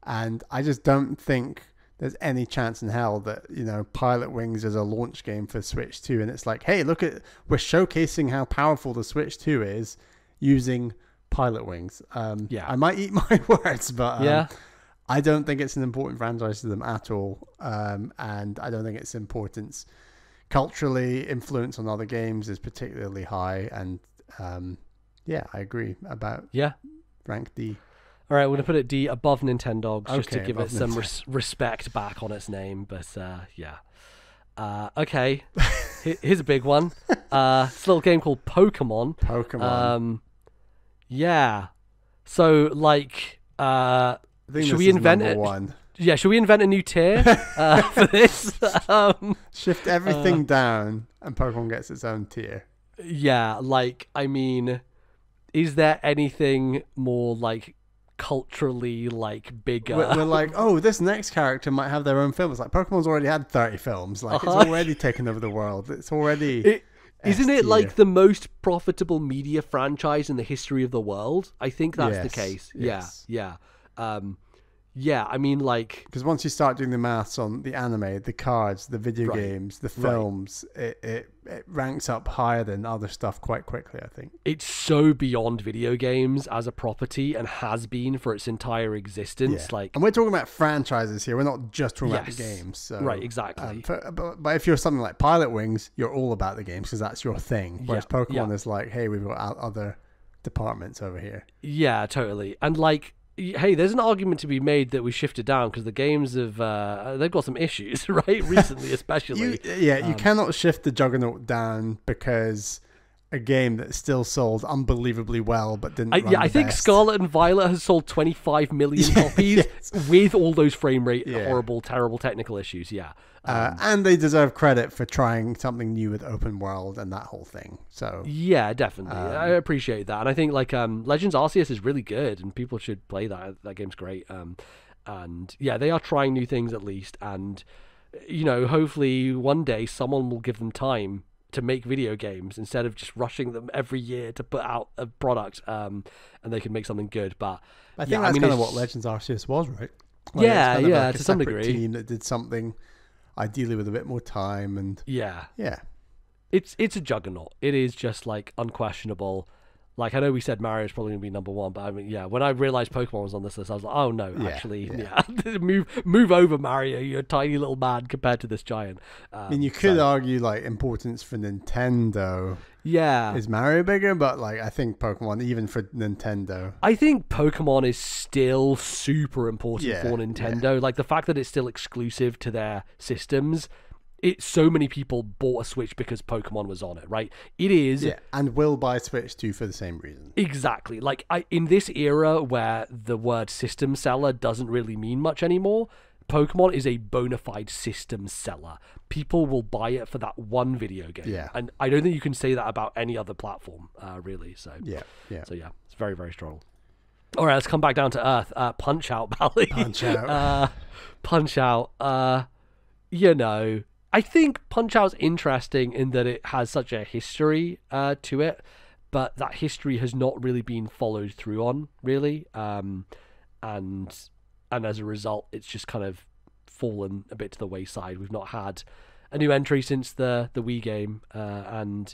And I just don't think there's any chance in hell that, Pilot Wings is a launch game for Switch 2. And it's like, hey, we're showcasing how powerful the Switch 2 is using Pilot Wings. I might eat my words, but I don't think it's an important franchise to them at all, and I don't think its importance culturally, influence on other games is particularly high, and I agree about rank D. All right, we're going to put it D above Nintendogs, just to give it some respect back on its name, but okay, here's a big one. It's a little game called Pokemon. So like should we invent it? Yeah, should we invent a new tier for this? Shift everything down, and Pokemon gets its own tier. Yeah, like, I mean, is there anything more like culturally like bigger? We're like, oh, this next character might have their own film. It's like Pokemon's already had 30 films. Like, it's already taken over the world. It's already. Isn't it like the most profitable media franchise in the history of the world? I think that's the case. Yes. Yeah. I mean, like, because once you start doing the maths on the anime, the cards, the video games, the films, it ranks up higher than other stuff quite quickly, I think. It's so beyond video games as a property, and has been for its entire existence. Like, and we're talking about franchises here. We're not just talking about the games. So, right, exactly. But if you're something like Pilot Wings, you're all about the games because that's your thing. Whereas Pokemon is like, hey, we've got other departments over here. Yeah, totally. And like, hey, there's an argument to be made that we shifted down because the games have they've got some issues, right? Recently, especially. You cannot shift the Juggernaut down because a game that still sold unbelievably well but didn't. I think Scarlet and Violet has sold 25 million copies with all those frame rate horrible, terrible technical issues. Yeah. And they deserve credit for trying something new with open world and that whole thing. So yeah, definitely, I appreciate that, and I think like Legends Arceus is really good, and people should play that. That game's great. And yeah, they are trying new things at least, and hopefully one day someone will give them time to make video games instead of just rushing them every year to put out a product, and they can make something good. But I think that's kind of what Legends Arceus was, right? Like, yeah, it's kind of yeah, like to a some separate degree. team that did something ideally with a bit more time, and Yeah. yeah. It's a juggernaut. It is just like unquestionable. Like, I know we said Mario's probably going to be number one, but I mean, yeah, when I realized Pokemon was on this list, I was like, oh no, Yeah, actually, yeah. move over, Mario. You're a tiny little man compared to this giant. I mean, you could argue like importance for Nintendo. Yeah. Is Mario bigger? But like, I think Pokemon, even for Nintendo, I think Pokemon is still super important for Nintendo. Like, the fact that it's still exclusive to their systems. So many people bought a Switch because Pokemon was on it, right? It is. yeah, and will buy Switch 2 for the same reason. Exactly. Like, in this era where the word system seller doesn't really mean much anymore, Pokemon is a bona fide system seller. People will buy it for that one video game. Yeah. And I don't think you can say that about any other platform, really. So Yeah. So yeah, it's very, very strong. All right, let's come back down to earth. Punch Out, Bally. Punch Out. Punch Out. You know, I think Punch Out's interesting in that it has such a history to it, but that history has not really been followed through on, really. And as a result, it's just kind of fallen a bit to the wayside. We've not had a new entry since the Wii game, and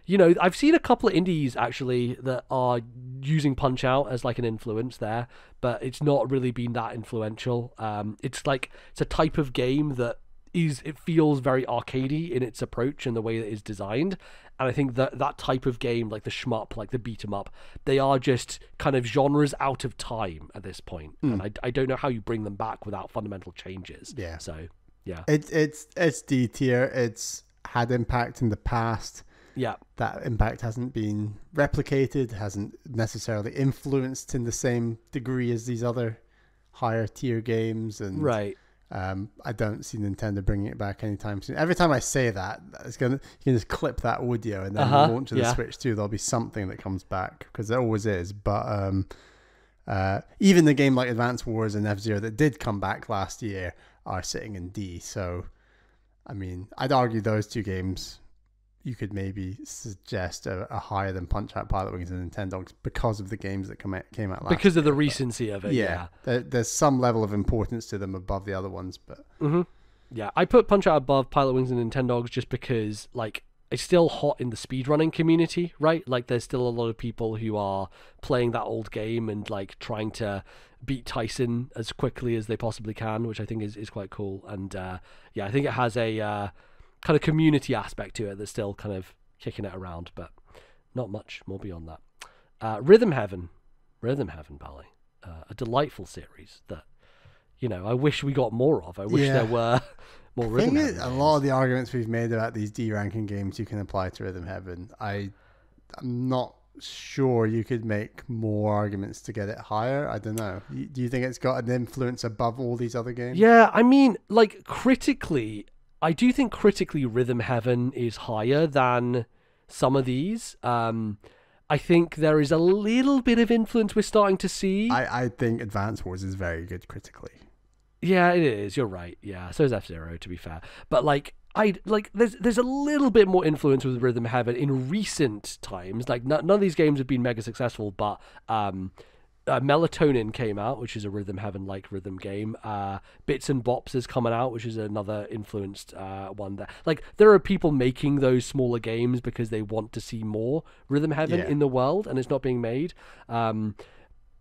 you know, I've seen a couple of indies actually that are using Punch Out as like an influence there, but it's not really been that influential. It's a type of game that it feels very arcadey in its approach and the way that it's designed. And I think that type of game, like the shmup, like the beat 'em up, they are just kind of genres out of time at this point. And I don't know how you bring them back without fundamental changes. Yeah. So yeah, It's D tier. It's had impact in the past. yeah, That impact hasn't been replicated, hasn't necessarily influenced in the same degree as these other higher tier games. And right. I don't see Nintendo bringing it back anytime soon. Every time I say that, you can just clip that audio and then launch the Switch 2. There'll be something that comes back, because there always is. But even the game like Advance Wars and F-Zero that did come back last year are sitting in D. So, I mean, I'd argue those two games you could maybe suggest a higher than Punch Out, Pilot Wings, and Nintendogs because of the games that came out last Because year. of the recency of it, yeah. There's some level of importance to them above the other ones, but Yeah, I put Punch Out above Pilot Wings and Nintendogs just because, like, it's still hot in the speedrunning community, right? Like, there's still a lot of people who are playing that old game and, like, trying to beat Tyson as quickly as they possibly can, which I think is quite cool. And, yeah, I think it has a kind of community aspect to it that's still kind of kicking it around, but not much more beyond that. Rhythm Heaven, Bally. A delightful series that, you know, I wish we got more of. I wish there were more Rhythm Heaven. A lot of the arguments we've made about these D ranking games you can apply to Rhythm Heaven. I'm not sure you could make more arguments to get it higher. I don't know. Do you think it's got an influence above all these other games? Yeah, I mean, like, critically, I do think critically Rhythm Heaven is higher than some of these. I think there is a little bit of influence we're starting to see. I think Advance Wars is very good critically. Yeah, it is. You're right. Yeah, so is F-Zero, to be fair. But there's a little bit more influence with Rhythm Heaven in recent times. Like, none of these games have been mega successful, but Melatonin came out, which is a Rhythm Heaven-like rhythm game. Bits and Bops is coming out, which is another influenced one. Like, there are people making those smaller games because they want to see more Rhythm Heaven in the world, and it's not being made.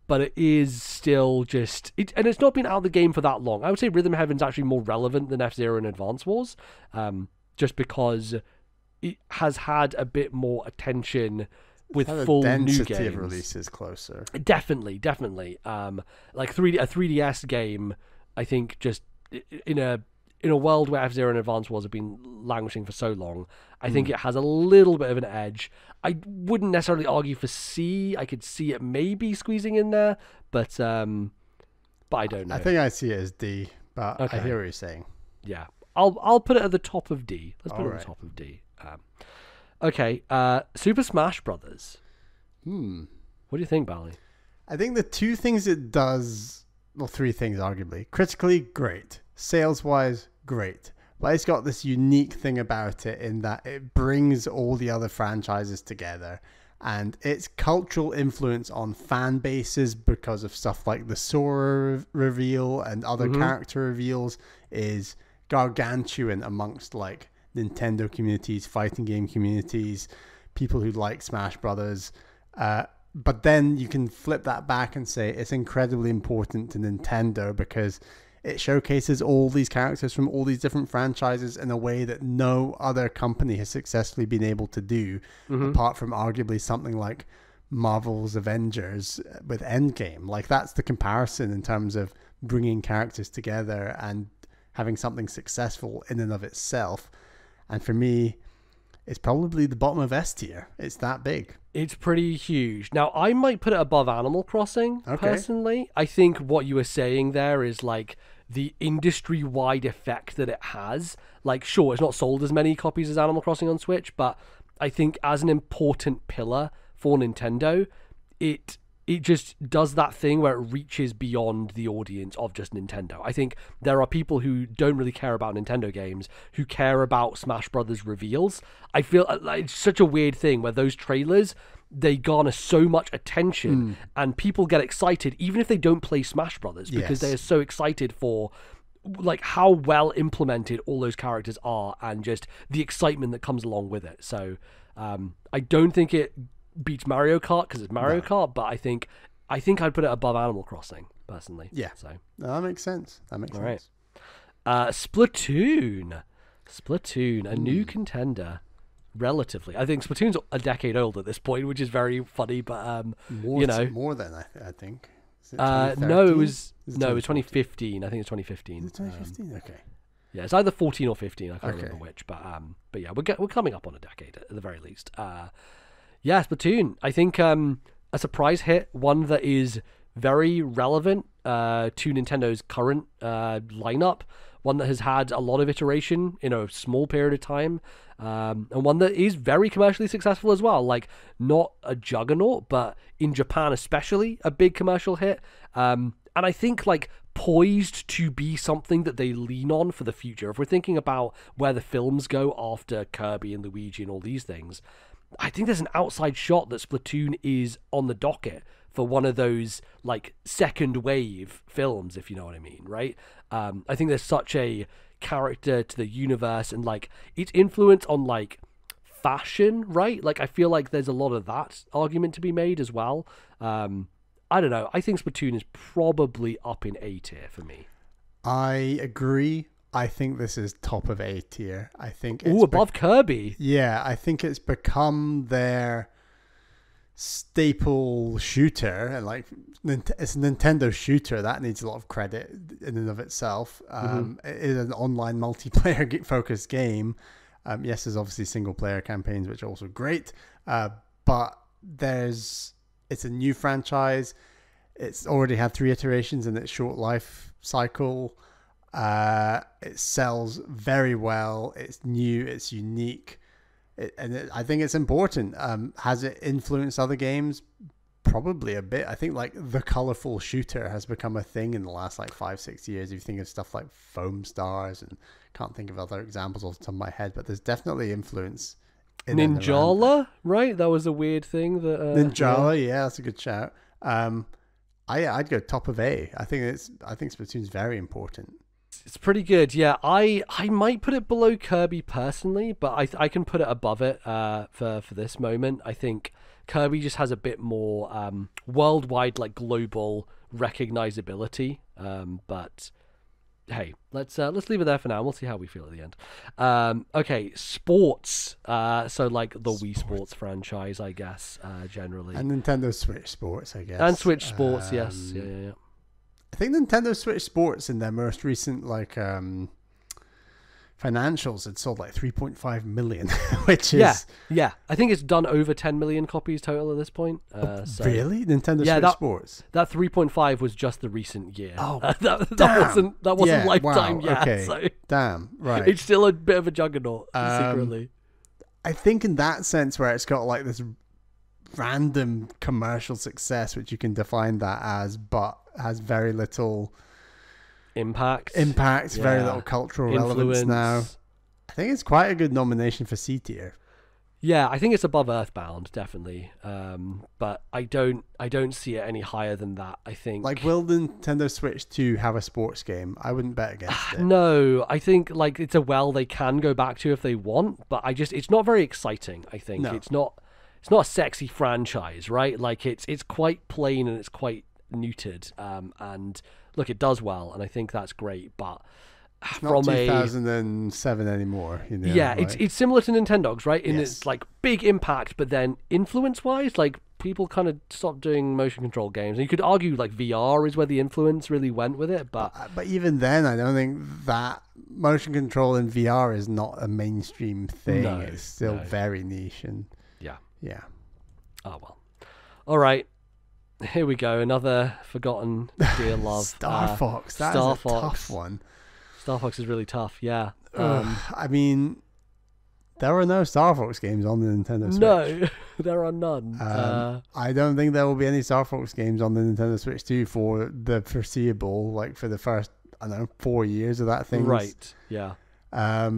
But it is still just... and it's not been out of the game for that long. I would say Rhythm Heaven's actually more relevant than F-Zero and Advance Wars, just because it has had a bit more attention with full new games. Density of releases closer. Definitely. Like a 3DS game, I think, just in a world where F-Zero and Advance Wars have been languishing for so long, I think it has a little bit of an edge. I wouldn't necessarily argue for C. I could see it maybe squeezing in there, but I don't know. I think I see it as D, but Okay. I hear what you're saying. Yeah, I'll put it at the top of D. Let's put it at Alright. the top of D. Okay, Super Smash Brothers. What do you think, Bally? I think the two things it does, well, three things arguably. Critically, great. Sales-wise, great. But it's got this unique thing about it in that it brings all the other franchises together, and its cultural influence on fan bases because of stuff like the Sora reveal and other character reveals is gargantuan amongst like Nintendo communities, fighting game communities, people who like Smash Brothers. But then you can flip that back and say it's incredibly important to Nintendo because it showcases all these characters from all these different franchises in a way that no other company has successfully been able to do, apart from arguably something like Marvel's Avengers with Endgame. Like, that's the comparison in terms of bringing characters together and having something successful in and of itself. And for me, it's probably the bottom of S tier. It's that big. It's pretty huge. Now, I might put it above Animal Crossing, personally. I think what you were saying there is like the industry-wide effect that it has. Like, sure, it's not sold as many copies as Animal Crossing on Switch, but I think as an important pillar for Nintendo, it just does that thing where it reaches beyond the audience of just Nintendo. I think there are people who don't really care about Nintendo games who care about Smash Brothers reveals. I feel like it's such a weird thing where those trailers, they garner so much attention and people get excited even if they don't play Smash Brothers because they are so excited for like how well implemented all those characters are and just the excitement that comes along with it. So I don't think it beats Mario Kart because it's Mario Kart, but I think I'd put it above Animal Crossing personally. Yeah. So that makes sense. That makes sense. Right. Splatoon, a new contender. Relatively, I think Splatoon's a decade old at this point, which is very funny. But more than I think. No, it was 2015. I think it's 2015. Is it 2015? Okay. Yeah, it's either 14 or 15. I can't remember which. But yeah, we're coming up on a decade at the very least. Yeah, Splatoon. I think a surprise hit, one that is very relevant to Nintendo's current lineup, one that has had a lot of iteration in a small period of time, and one that is very commercially successful as well. Like, not a juggernaut, but in Japan especially, a big commercial hit. And I think, like, poised to be something that they lean on for the future. If we're thinking about where the films go after Kirby and Luigi and all these things, I think there's an outside shot that Splatoon is on the docket for one of those like second wave films, if you know what I mean, right? I think there's such a character to the universe and like its influence on like fashion, right? Like I feel like there's a lot of that argument to be made as well. I don't know. I think Splatoon is probably up in A tier for me. I agree. I think this is top of A tier. I think it's above Kirby. Yeah, I think it's become their staple shooter, and like it's a Nintendo shooter that needs a lot of credit in and of itself. It is an online multiplayer focused game. Yes, there's obviously single player campaigns, which are also great. But it's a new franchise. It's already had 3 iterations in its short life cycle. It sells very well. It's new. It's unique. I think it's important. Has it influenced other games? Probably a bit. I think like the colorful shooter has become a thing in the last like 5-6 years. If you think of stuff like Foam Stars, and can't think of other examples off the top of my head, but there's definitely influence. Ninjala, right? That was a weird thing. That Ninjala, yeah, that's a good shout. I'd go top of A. I think Splatoon's very important. It's pretty good, yeah. I might put it below Kirby personally, but I can put it above it for this moment. I think Kirby just has a bit more worldwide, like global recognizability. But hey, let's leave it there for now. We'll see how we feel at the end. Okay, sports. So like the Wii Sports franchise, I guess, generally, and Nintendo Switch Sports, I guess, and Switch Sports. Yes, yeah. I think Nintendo Switch Sports in their most recent like financials had sold like 3.5 million, which is yeah. I think it's done over 10 million copies total at this point. Really, Nintendo Switch Sports. That 3.5 was just the recent year. Oh, that wasn't lifetime yet. Okay. So damn, right. It's still a bit of a juggernaut secretly. I think in that sense, where it's got like this random commercial success, which you can define that as, but has very little Impact, very little cultural relevance now. I think it's quite a good nomination for C tier. Yeah, I think it's above Earthbound, definitely. But I don't see it any higher than that. I think. Like, will the Nintendo Switch 2 have a sports game? I wouldn't bet against it. No, I think like it's a well they can go back to if they want, but it's not very exciting. I think it's not a sexy franchise, right? Like it's quite plain and it's quite neutered. And look, it does well, and I think that's great, but. It's not 2007 anymore. You know, yeah, like... it's similar to Nintendogs, right? In yes. its like big impact, but then influence-wise, like people kind of stopped doing motion control games. And you could argue like VR is where the influence really went with it, but even then, I don't think that motion control in VR is not a mainstream thing. No, it's still very niche and yeah. Oh well. All right. Here we go. Another forgotten dear love. Star Fox. That's a tough one. Star Fox is really tough, yeah. I mean, there are no Star Fox games on the Nintendo Switch. No, there are none. I don't think there will be any Star Fox games on the Nintendo Switch 2 for the foreseeable, like for the first, 4 years of that thing. Right, yeah. I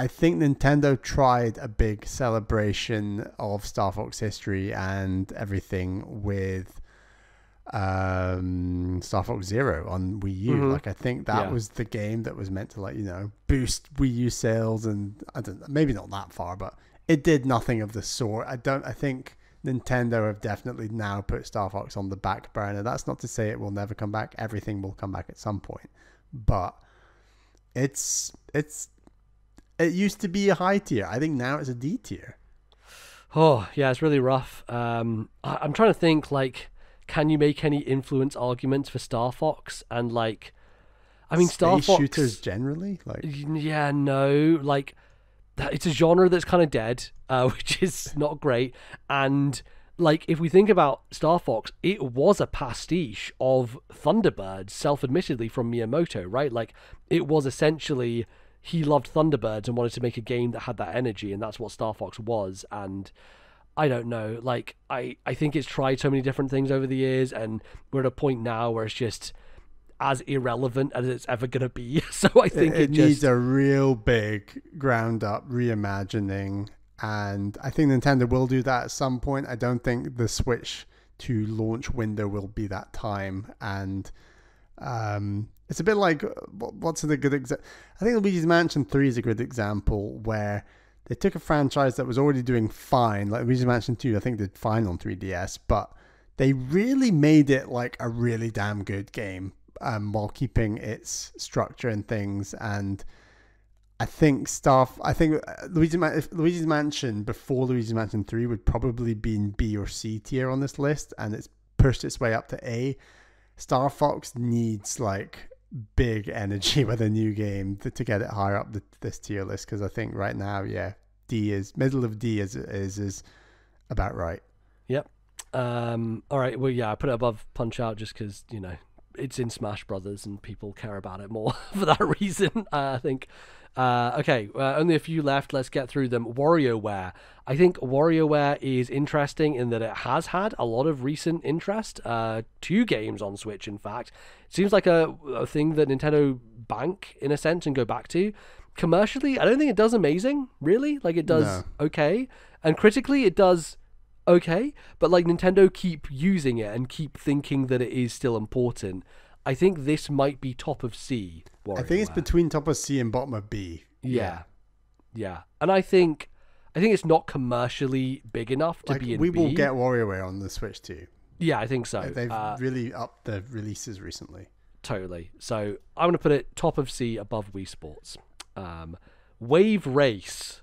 think Nintendo tried a big celebration of Star Fox history and everything with Star Fox Zero on Wii U. Mm-hmm. Like I think that was the game that was meant to boost Wii U sales, and maybe not that far, but it did nothing of the sort. I think Nintendo have definitely now put Star Fox on the back burner. That's not to say it will never come back. Everything will come back at some point, but it used to be a high tier. I think now it's a D tier. Oh yeah, it's really rough. I'm trying to think like. Can you make any influence arguments for Star Fox? And like, I mean, Star Fox shooters generally, like, yeah, no, like, it's a genre that's kind of dead, which is not great. And like, if we think about Star Fox, it was a pastiche of Thunderbirds, self-admittedly from Miyamoto, right? Like, it was essentially he loved Thunderbirds and wanted to make a game that had that energy, and that's what Star Fox was. And I don't know, like, I think it's tried so many different things over the years, and we're at a point now where it's just as irrelevant as it's ever going to be. So I think it needs a real big ground-up reimagining, and I think Nintendo will do that at some point. I don't think the Switch 2 launch window will be that time, and it's a bit like, what's a good example? I think Luigi's Mansion 3 is a good example where they took a franchise that was already doing fine, like Luigi's Mansion 2, I think did fine on 3DS, but they really made it like a really damn good game while keeping its structure and things. And I think Luigi's Mansion before Luigi's Mansion 3 would probably be in B or C tier on this list, and it's pushed its way up to A. Star Fox needs like big energy with a new game to get it higher up this tier list, because I think right now, D is middle of D is about right. Yep. All right. Well, yeah, I put it above Punch Out just because it's in Smash Brothers and people care about it more for that reason. I think. Okay, only a few left. Let's get through them. WarioWare. I think WarioWare is interesting in that it has had a lot of recent interest. 2 games on Switch, in fact. It seems like a thing that Nintendo bank, in a sense, and go back to. Commercially, I don't think it does amazing, really. Like, it does okay. And critically, it does okay. But, like, Nintendo keep using it and keep thinking that it is still important. I think this might be top of C. WarioWare. I think it's between top of C and bottom of B. Yeah. And I think it's not commercially big enough to be in we B. will get WarioWare on the Switch too. Yeah, I think so. They've really upped the releases recently. Totally. So I'm going to put it top of C above Wii Sports. Wave Race.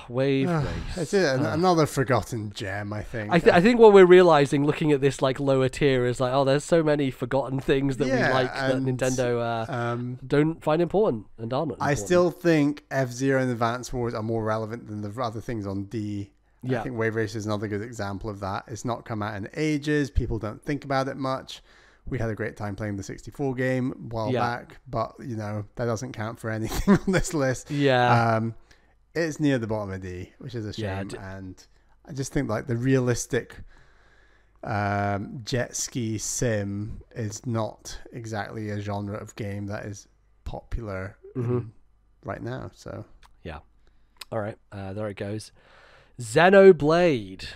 Wave Race. It's another forgotten gem, I think. I think what we're realizing looking at this like lower tier is like, there's so many forgotten things that we like that Nintendo don't find important and aren't important. I still think F-Zero and Advance Wars are more relevant than the other things on D. I think Wave Race is another good example of that. It's not come out in ages. People don't think about it much. We had a great time playing the 64 game a while back, but that doesn't count for anything on this list. It's near the bottom of D, which is a shame. And I just think like the realistic jet ski sim is not exactly a genre of game that is popular right now. So yeah. All right, there it goes. Xenoblade.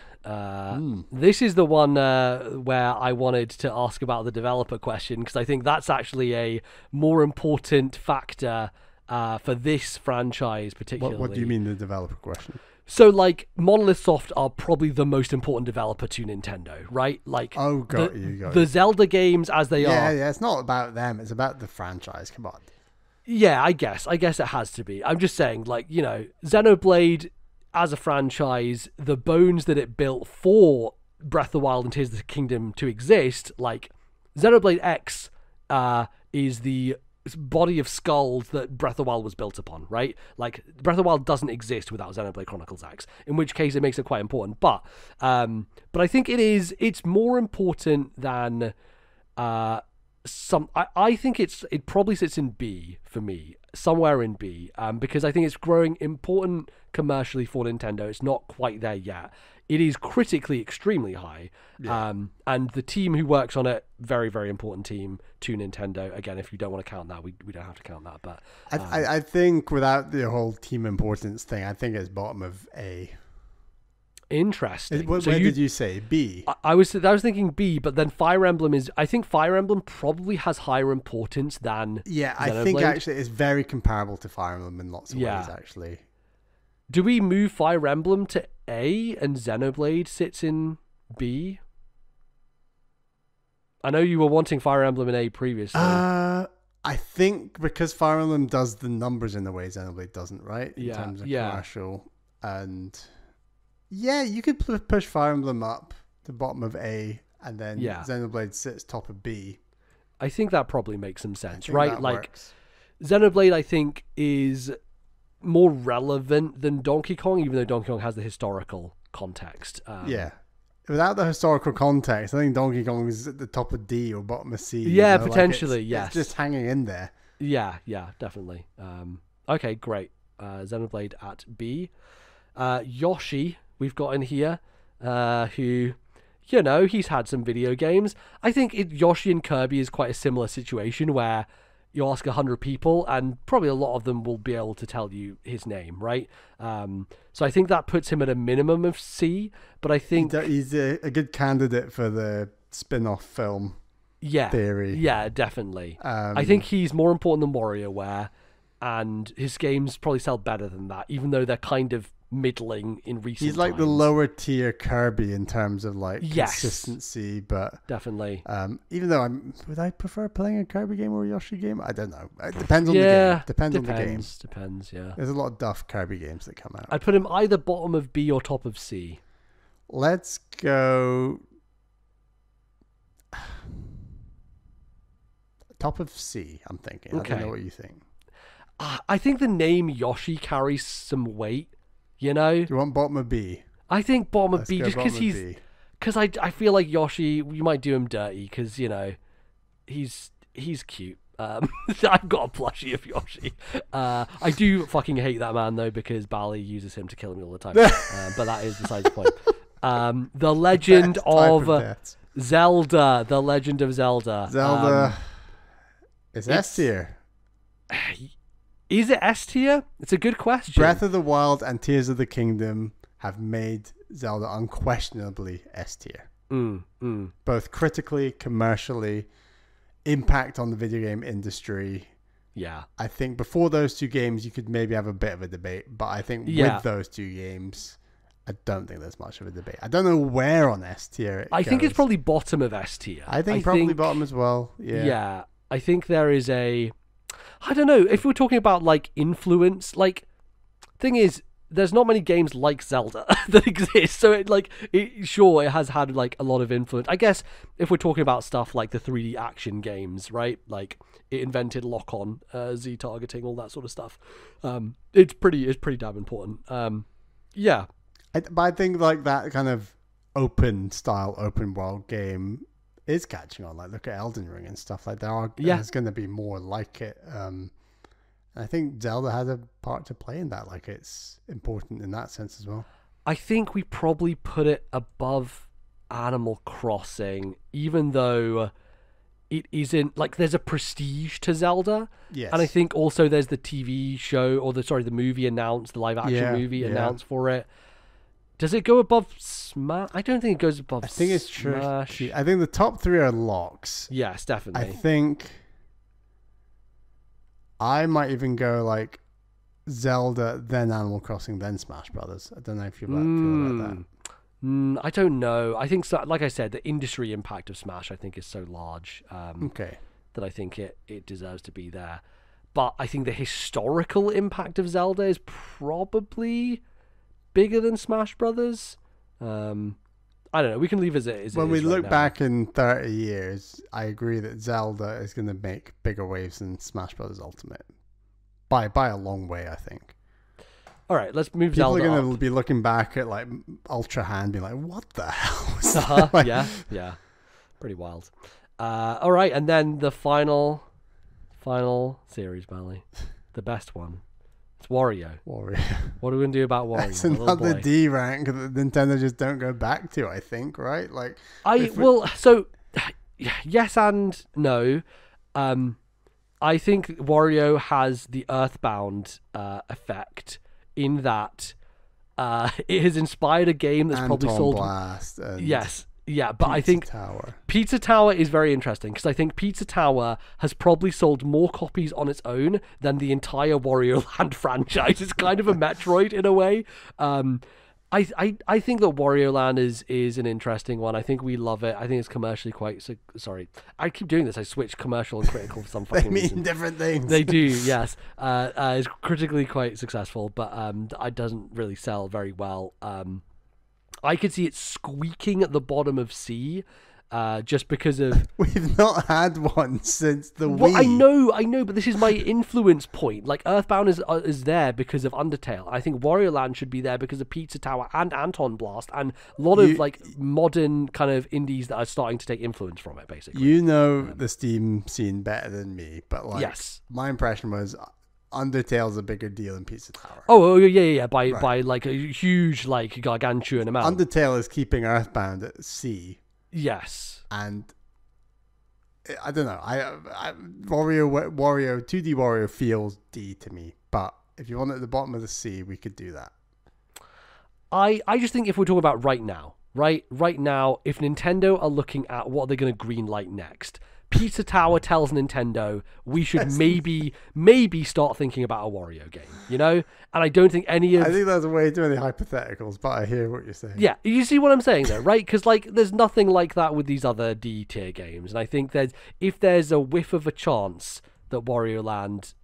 This is the one where I wanted to ask about the developer question, because I think that's actually a more important factor for this franchise particularly. what do you mean the developer question? So, like, Monolith Soft are probably the most important developer to Nintendo, right? Like, got the you. Zelda games as they are. Yeah, it's not about them. It's about the franchise. Come on. Yeah, I guess it has to be. I'm just saying, like, you know, Xenoblade as a franchise, the bones that it built for Breath of the Wild and Tears of the Kingdom to exist, like, Xenoblade X is the body of skulls that Breath of the Wild was built upon, right? Like, Breath of the Wild doesn't exist without Xenoblade Chronicles X, in which case it makes it quite important. But I think it's more important than I think it probably sits in B for me, somewhere in B, because I think it's growing important commercially for Nintendo. It's not quite there yet. It is critically extremely high. Yeah. And the team who works on it, very, very important team to Nintendo. Again, if you don't want to count that, we don't have to count that. But I think without the whole team importance thing, I think it's bottom of A. Interesting. Where did you say? B? I was thinking B, but then Fire Emblem I think Fire Emblem probably has higher importance than Yeah, I Xenoblade. think actually it's very comparable to Fire Emblem in lots of ways, actually. Do we move Fire Emblem to A and Xenoblade sits in B? I know you were wanting Fire Emblem in A previously. I think because Fire Emblem does the numbers in the way Xenoblade doesn't, right? In terms of commercial. And yeah, you could push Fire Emblem up to bottom of A, and then Xenoblade sits top of B. I think that probably makes some sense, right? Like, works. Xenoblade, I think, is more relevant than Donkey Kong, even though Donkey Kong has the historical context. Without the historical context, I think Donkey Kong is at the top of D or bottom of C. Yeah, potentially, yes. It's just hanging in there. Yeah, definitely. Okay, great. Xenoblade at B. Yoshi, we've got in here, who, you know, he's had some video games. I think Yoshi and Kirby is quite a similar situation where you ask 100 people and probably a lot of them will be able to tell you his name, right? So I think that puts him at a minimum of C, but I think he's a good candidate for the spin-off film theory. Yeah, definitely. I think he's more important than WarioWare, and his games probably sell better than that, even though they're kind of middling in recent He's like times. the lower tier Kirby in terms of like consistency, but definitely. Even though would I prefer playing a Kirby game or a Yoshi game? I don't know. It depends on the game. Depends on the game. Depends. Yeah. There's a lot of duff Kirby games that come out. I'd put him either bottom of B or top of C. Let's go top of C. I'm thinking. Okay. I don't know what you think. I think the name Yoshi carries some weight. You know, do you want bottom of B? I think bottom of B, just because I feel like Yoshi, you might do him dirty because, you know, he's cute. I've got a plushie of Yoshi. I do fucking hate that man though, because Bali uses him to kill me all the time. But that is besides the point. The Legend of Zelda. The Legend of Zelda. Zelda. It's S tier. Is it S tier? It's a good question. Breath of the Wild and Tears of the Kingdom have made Zelda unquestionably S tier. Both critically, commercially, impact on the video game industry. Yeah. I think before those two games, you could maybe have a bit of a debate, but I think with those two games, I don't think there's much of a debate. I don't know where on S tier I think it's probably bottom of S tier. I think probably bottom as well. Yeah. Yeah. I think there is I don't know, if we're talking about like influence, like, thing is, there's not many games like Zelda that exist, so it has had like a lot of influence. I guess if we're talking about stuff like the 3D action games, right, like it invented lock-on, Z targeting, all that sort of stuff. It's pretty damn important. Yeah, but I think like that kind of open world game is catching on. Like, look at Elden Ring and stuff like that. There's going to be more like it. I think Zelda has a part to play in that. Like, it's important in that sense as well. I think we probably put it above Animal Crossing, even though it isn't like there's a prestige to Zelda. Yes. And I think also there's the TV show or the movie announced, the live action movie announced for it. Does it go above Smash? I don't think it goes above Smash. I think it's true. I think the top 3 are locks. Yes, definitely. I think I might even go like Zelda, then Animal Crossing, then Smash Brothers. I don't know if you feel about that. I don't know. I think, so, like I said, the industry impact of Smash, I think, is so large that I think it deserves to be there. But I think the historical impact of Zelda is probably bigger than Smash Brothers. I don't know. We can leave as it is. When we look back in 30 years, I agree that Zelda is going to make bigger waves than Smash Brothers Ultimate. By a long way, I think. All right, let's move People Zelda are going to up. be looking back at like Ultra Hand, being like, "What the hell?" Was that? Like, yeah, pretty wild. All right, and then the final series, Bally, the best one. It's Wario. What are we going to do about Wario? That's another D rank that Nintendo just don't go back to. I think, right? Like, yes and no. I think Wario has the Earthbound effect in that it has inspired a game that's probably sold. Blast and but I think Pizza Tower is very interesting because I think Pizza Tower has probably sold more copies on its own than the entire Wario Land franchise. It's kind of a Metroid in a way. I think that Wario Land is an interesting one. I think we love it. I think it's commercially quite... sorry. I keep doing this. I switch commercial and critical for some fucking reason. They mean different things. They do, yes. It's critically quite successful, but it doesn't really sell very well. I could see it squeaking at the bottom of C, just because of... We've not had one since the Wii. Well, I know, but this is my influence point. Like, Earthbound is there because of Undertale. I think Wario Land should be there because of Pizza Tower and Anton Blast, and a lot of, like, modern kind of indies that are starting to take influence from it, basically. You know the Steam scene better than me, but, like, yes. My impression was... Undertale's a bigger deal than Pizza Tower. Oh yeah. By like a huge, like, gargantuan amount. Undertale is keeping Earthbound at C. Yes. And I don't know. Wario 2D Wario feels D to me, but if you want it at the bottom of the C, we could do that. I just think if we're talking about right now, if Nintendo are looking at what they're going to greenlight next, Pizza Tower tells Nintendo we should maybe start thinking about a Wario game, you know? And I don't think I think there's way too many hypotheticals, but I hear what you're saying. Yeah, you see what I'm saying though, right? Because, like, there's nothing like that with these other D tier games, and I think if there's a whiff of a chance that Wario Land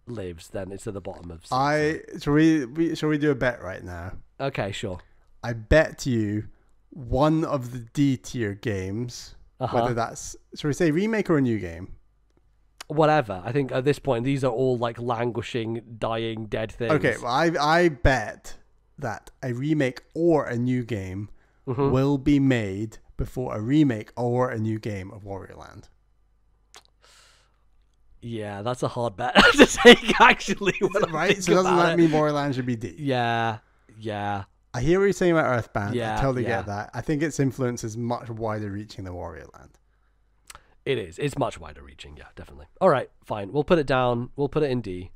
lives, then it's at the bottom of C. Shall we do a bet right now? Okay, sure. I bet you one of the D tier games. Whether that's, shall we say, remake or a new game? Whatever. I think at this point, these are all like languishing, dying, dead things. Okay, well, I bet that a remake or a new game will be made before a remake or a new game of Wario Land. Yeah, that's a hard bet to take, actually. Right? So doesn't that mean Wario Land should be D? Yeah. I hear what you're saying about Earthbound. Yeah, I totally get that. I think its influence is much wider reaching than Wario Land. It is. It's much wider reaching. Yeah, definitely. All right, fine. We'll put it down. We'll put it in D.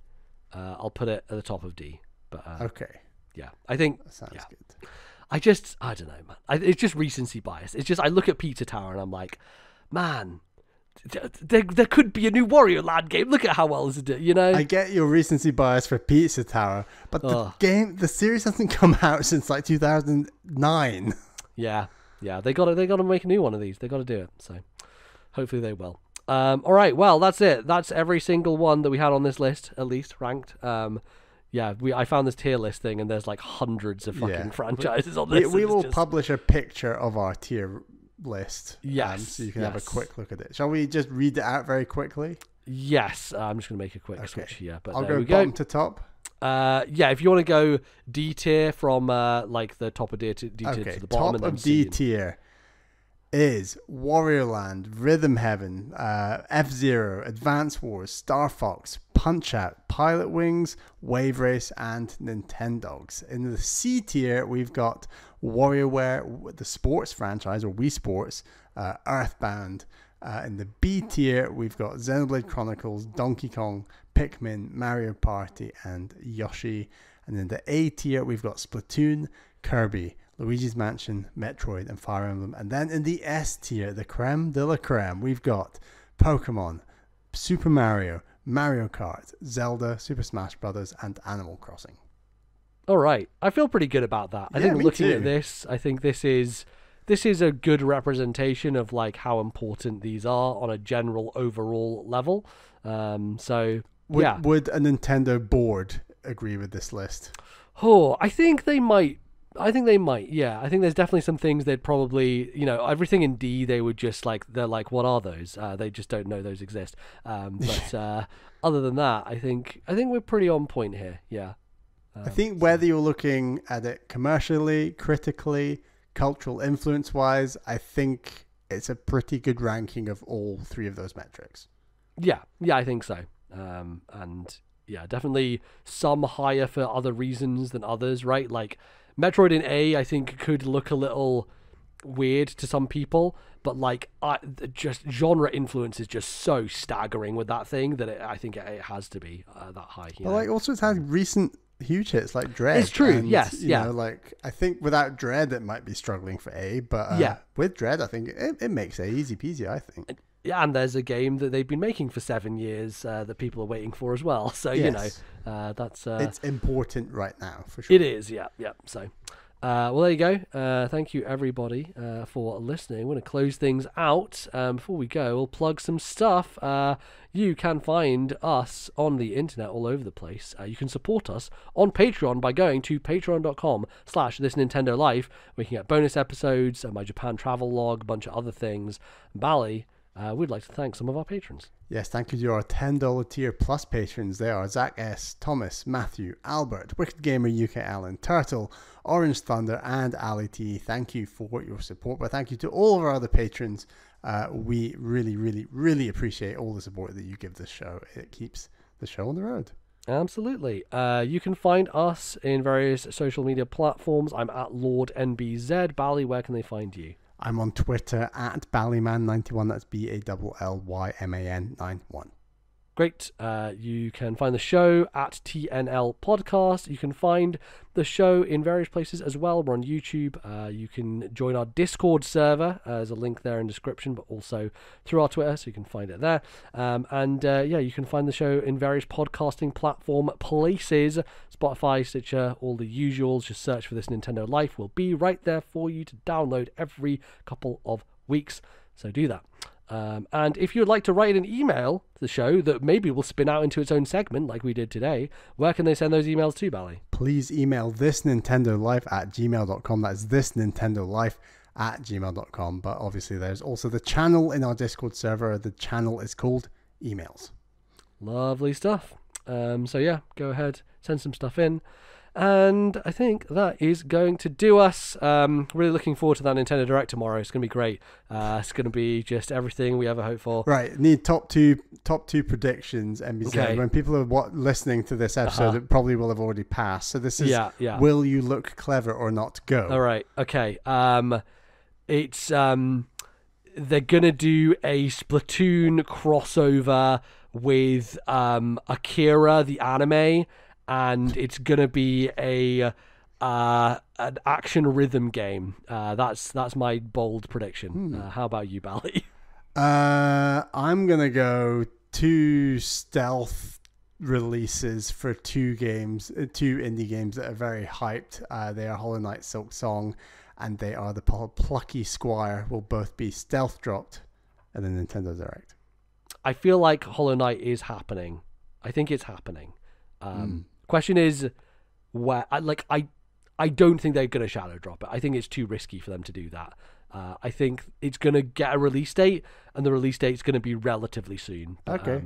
I'll put it at the top of D. But okay. Yeah, I think that sounds good. I don't know, man. It's just recency bias. It's just I look at Pizza Tower and I'm like, man, there could be a new Wario Land game. Look at how well this is doing, you know? I get your recency bias for Pizza Tower, but the series hasn't come out since like 2009. Yeah. They got to make a new one of these. They got to do it. So hopefully they will. All right. Well, that's it. That's every single one that we had on this list, at least ranked. I found this tier list thing, and there's like hundreds of fucking franchises on this. We will publish a picture of our tier list. Yes. So you can have a quick look at it. Shall we just read it out very quickly? Yes. I'm just going to make a quick switch here. But I'll go bottom to top. If you want to go D tier from like the top of D tier to the bottom. Top of D tier is Wario Land, Rhythm Heaven, F-Zero, Advance Wars, Star Fox, Punch-Out!, Pilot Wings, Wave Race, and Nintendogs. In the C tier, we've got WarioWare, the sports franchise, or Wii Sports, Earthbound. In the B tier, we've got Xenoblade Chronicles, Donkey Kong, Pikmin, Mario Party, and Yoshi. And in the A tier, we've got Splatoon, Kirby, Luigi's Mansion, Metroid, and Fire Emblem. And then in the S tier, the creme de la creme, we've got Pokemon, Super Mario, Mario Kart, Zelda, Super Smash Bros., and Animal Crossing. All right. I feel pretty good about that. I think looking at this, I think this is a good representation of like how important these are on a general overall level. Would a Nintendo board agree with this list? Oh, I think they might. Yeah. I think there's definitely some things they'd probably, everything in D, they would just they're like, what are those? They just don't know those exist. But other than that, I think we're pretty on point here. Yeah. I think whether you're looking at it commercially, critically, cultural influence wise, I think it's a pretty good ranking of all three of those metrics. Yeah, I think so. And yeah, definitely some higher for other reasons than others, right? Like Metroid in A, I think could look a little weird to some people, but just genre influence is just so staggering with that thing that I think it has to be that high. Well, also it's had recent huge hits like Dread. It's true. And, yes. Yeah. I think without Dread, it might be struggling for A, but with Dread, I think it makes A easy peasy, I think. Yeah, and there's a game that they've been making for 7 years that people are waiting for as well. So, yes. That's... it's important right now, for sure. It is, yeah. So, well, there you go. Thank you, everybody, for listening. We're going to close things out. Before we go, we'll plug some stuff. You can find us on the internet all over the place. You can support us on Patreon by going to patreon.com/ThisNintendoLife, where you can get bonus episodes, my Japan travel log, a bunch of other things. Bally, we'd like to thank some of our patrons. Yes, thank you to our $10 tier plus patrons. They are Zach S., Thomas, Matthew, Albert, Wicked Gamer UK Alan, Turtle, Orange Thunder, and Ali T. Thank you for your support. But thank you to all of our other patrons. We really, really, really appreciate all the support that you give this show. It keeps the show on the road. Absolutely. You can find us in various social media platforms. I'm at LordNBZ. Bally, where can they find you? I'm on Twitter at Ballyman91. That's BALLYMAN91. Great. You can find the show at TNL Podcast. You can find the show in various places as well. We're on YouTube. You can join our Discord server. There's a link there in the description, but also through our Twitter, so you can find it there. You can find the show in various podcasting platform places. Spotify, Stitcher, all the usuals. Just search for This Nintendo Life. Will be right there for you to download every couple of weeks. So do that. And if you'd like to write an email to the show that maybe will spin out into its own segment like we did today, where can they send those emails to, Bally? Please email thisnintendolife@gmail.com. That's thisnintendolife@gmail.com. But obviously there's also the channel in our Discord server. The channel is called Emails. Lovely stuff. Go ahead, send some stuff in. And I think that is going to do us. Really looking forward to that Nintendo Direct tomorrow. It's going to be great. It's going to be just everything we ever hoped for. Right. Need top two predictions, NBZ. Okay. When people are listening to this episode, it probably will have already passed. So this is Will You Look Clever or Not? Go. All right. Okay. It's they're going to do a Splatoon crossover with Akira, the anime. And it's gonna be an action rhythm game. That's my bold prediction. How about you, Bally? I'm gonna go 2 stealth releases for 2 indie games that are very hyped. They are Hollow Knight Silk Song, and they are the Plucky Squire. Will both be stealth dropped at the Nintendo Direct. I feel like Hollow Knight is happening. I think it's happening. Question is, where? I don't think they're going to shadow drop it. I think it's too risky for them to do that. I think it's going to get a release date, and the release date's going to be relatively soon. Okay.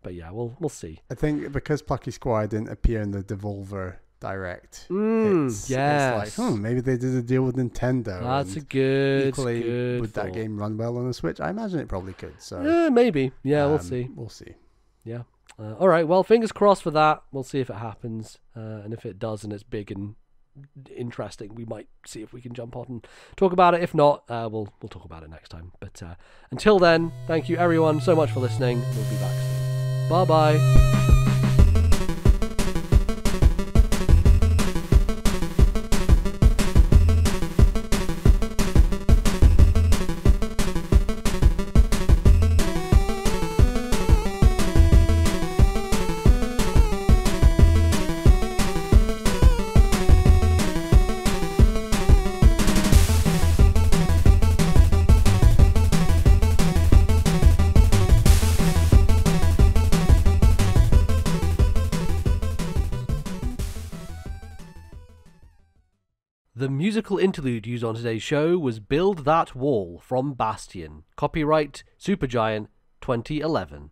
But yeah, we'll see. I think because Plucky Squire didn't appear in the Devolver Direct, it's like, maybe they did a deal with Nintendo. That's a good. Equally, would that game run well on the Switch? I imagine it probably could. So maybe. Yeah, we'll see. We'll see. Yeah. All right, well, fingers crossed for that. We'll see if it happens, and if it does and it's big and interesting, we might see if we can jump on and talk about it. If not, we'll talk about it next time. But until then, thank you everyone so much for listening. We'll be back soon. Bye bye. The musical interlude used on today's show was Build That Wall from Bastion. Copyright Supergiant 2011.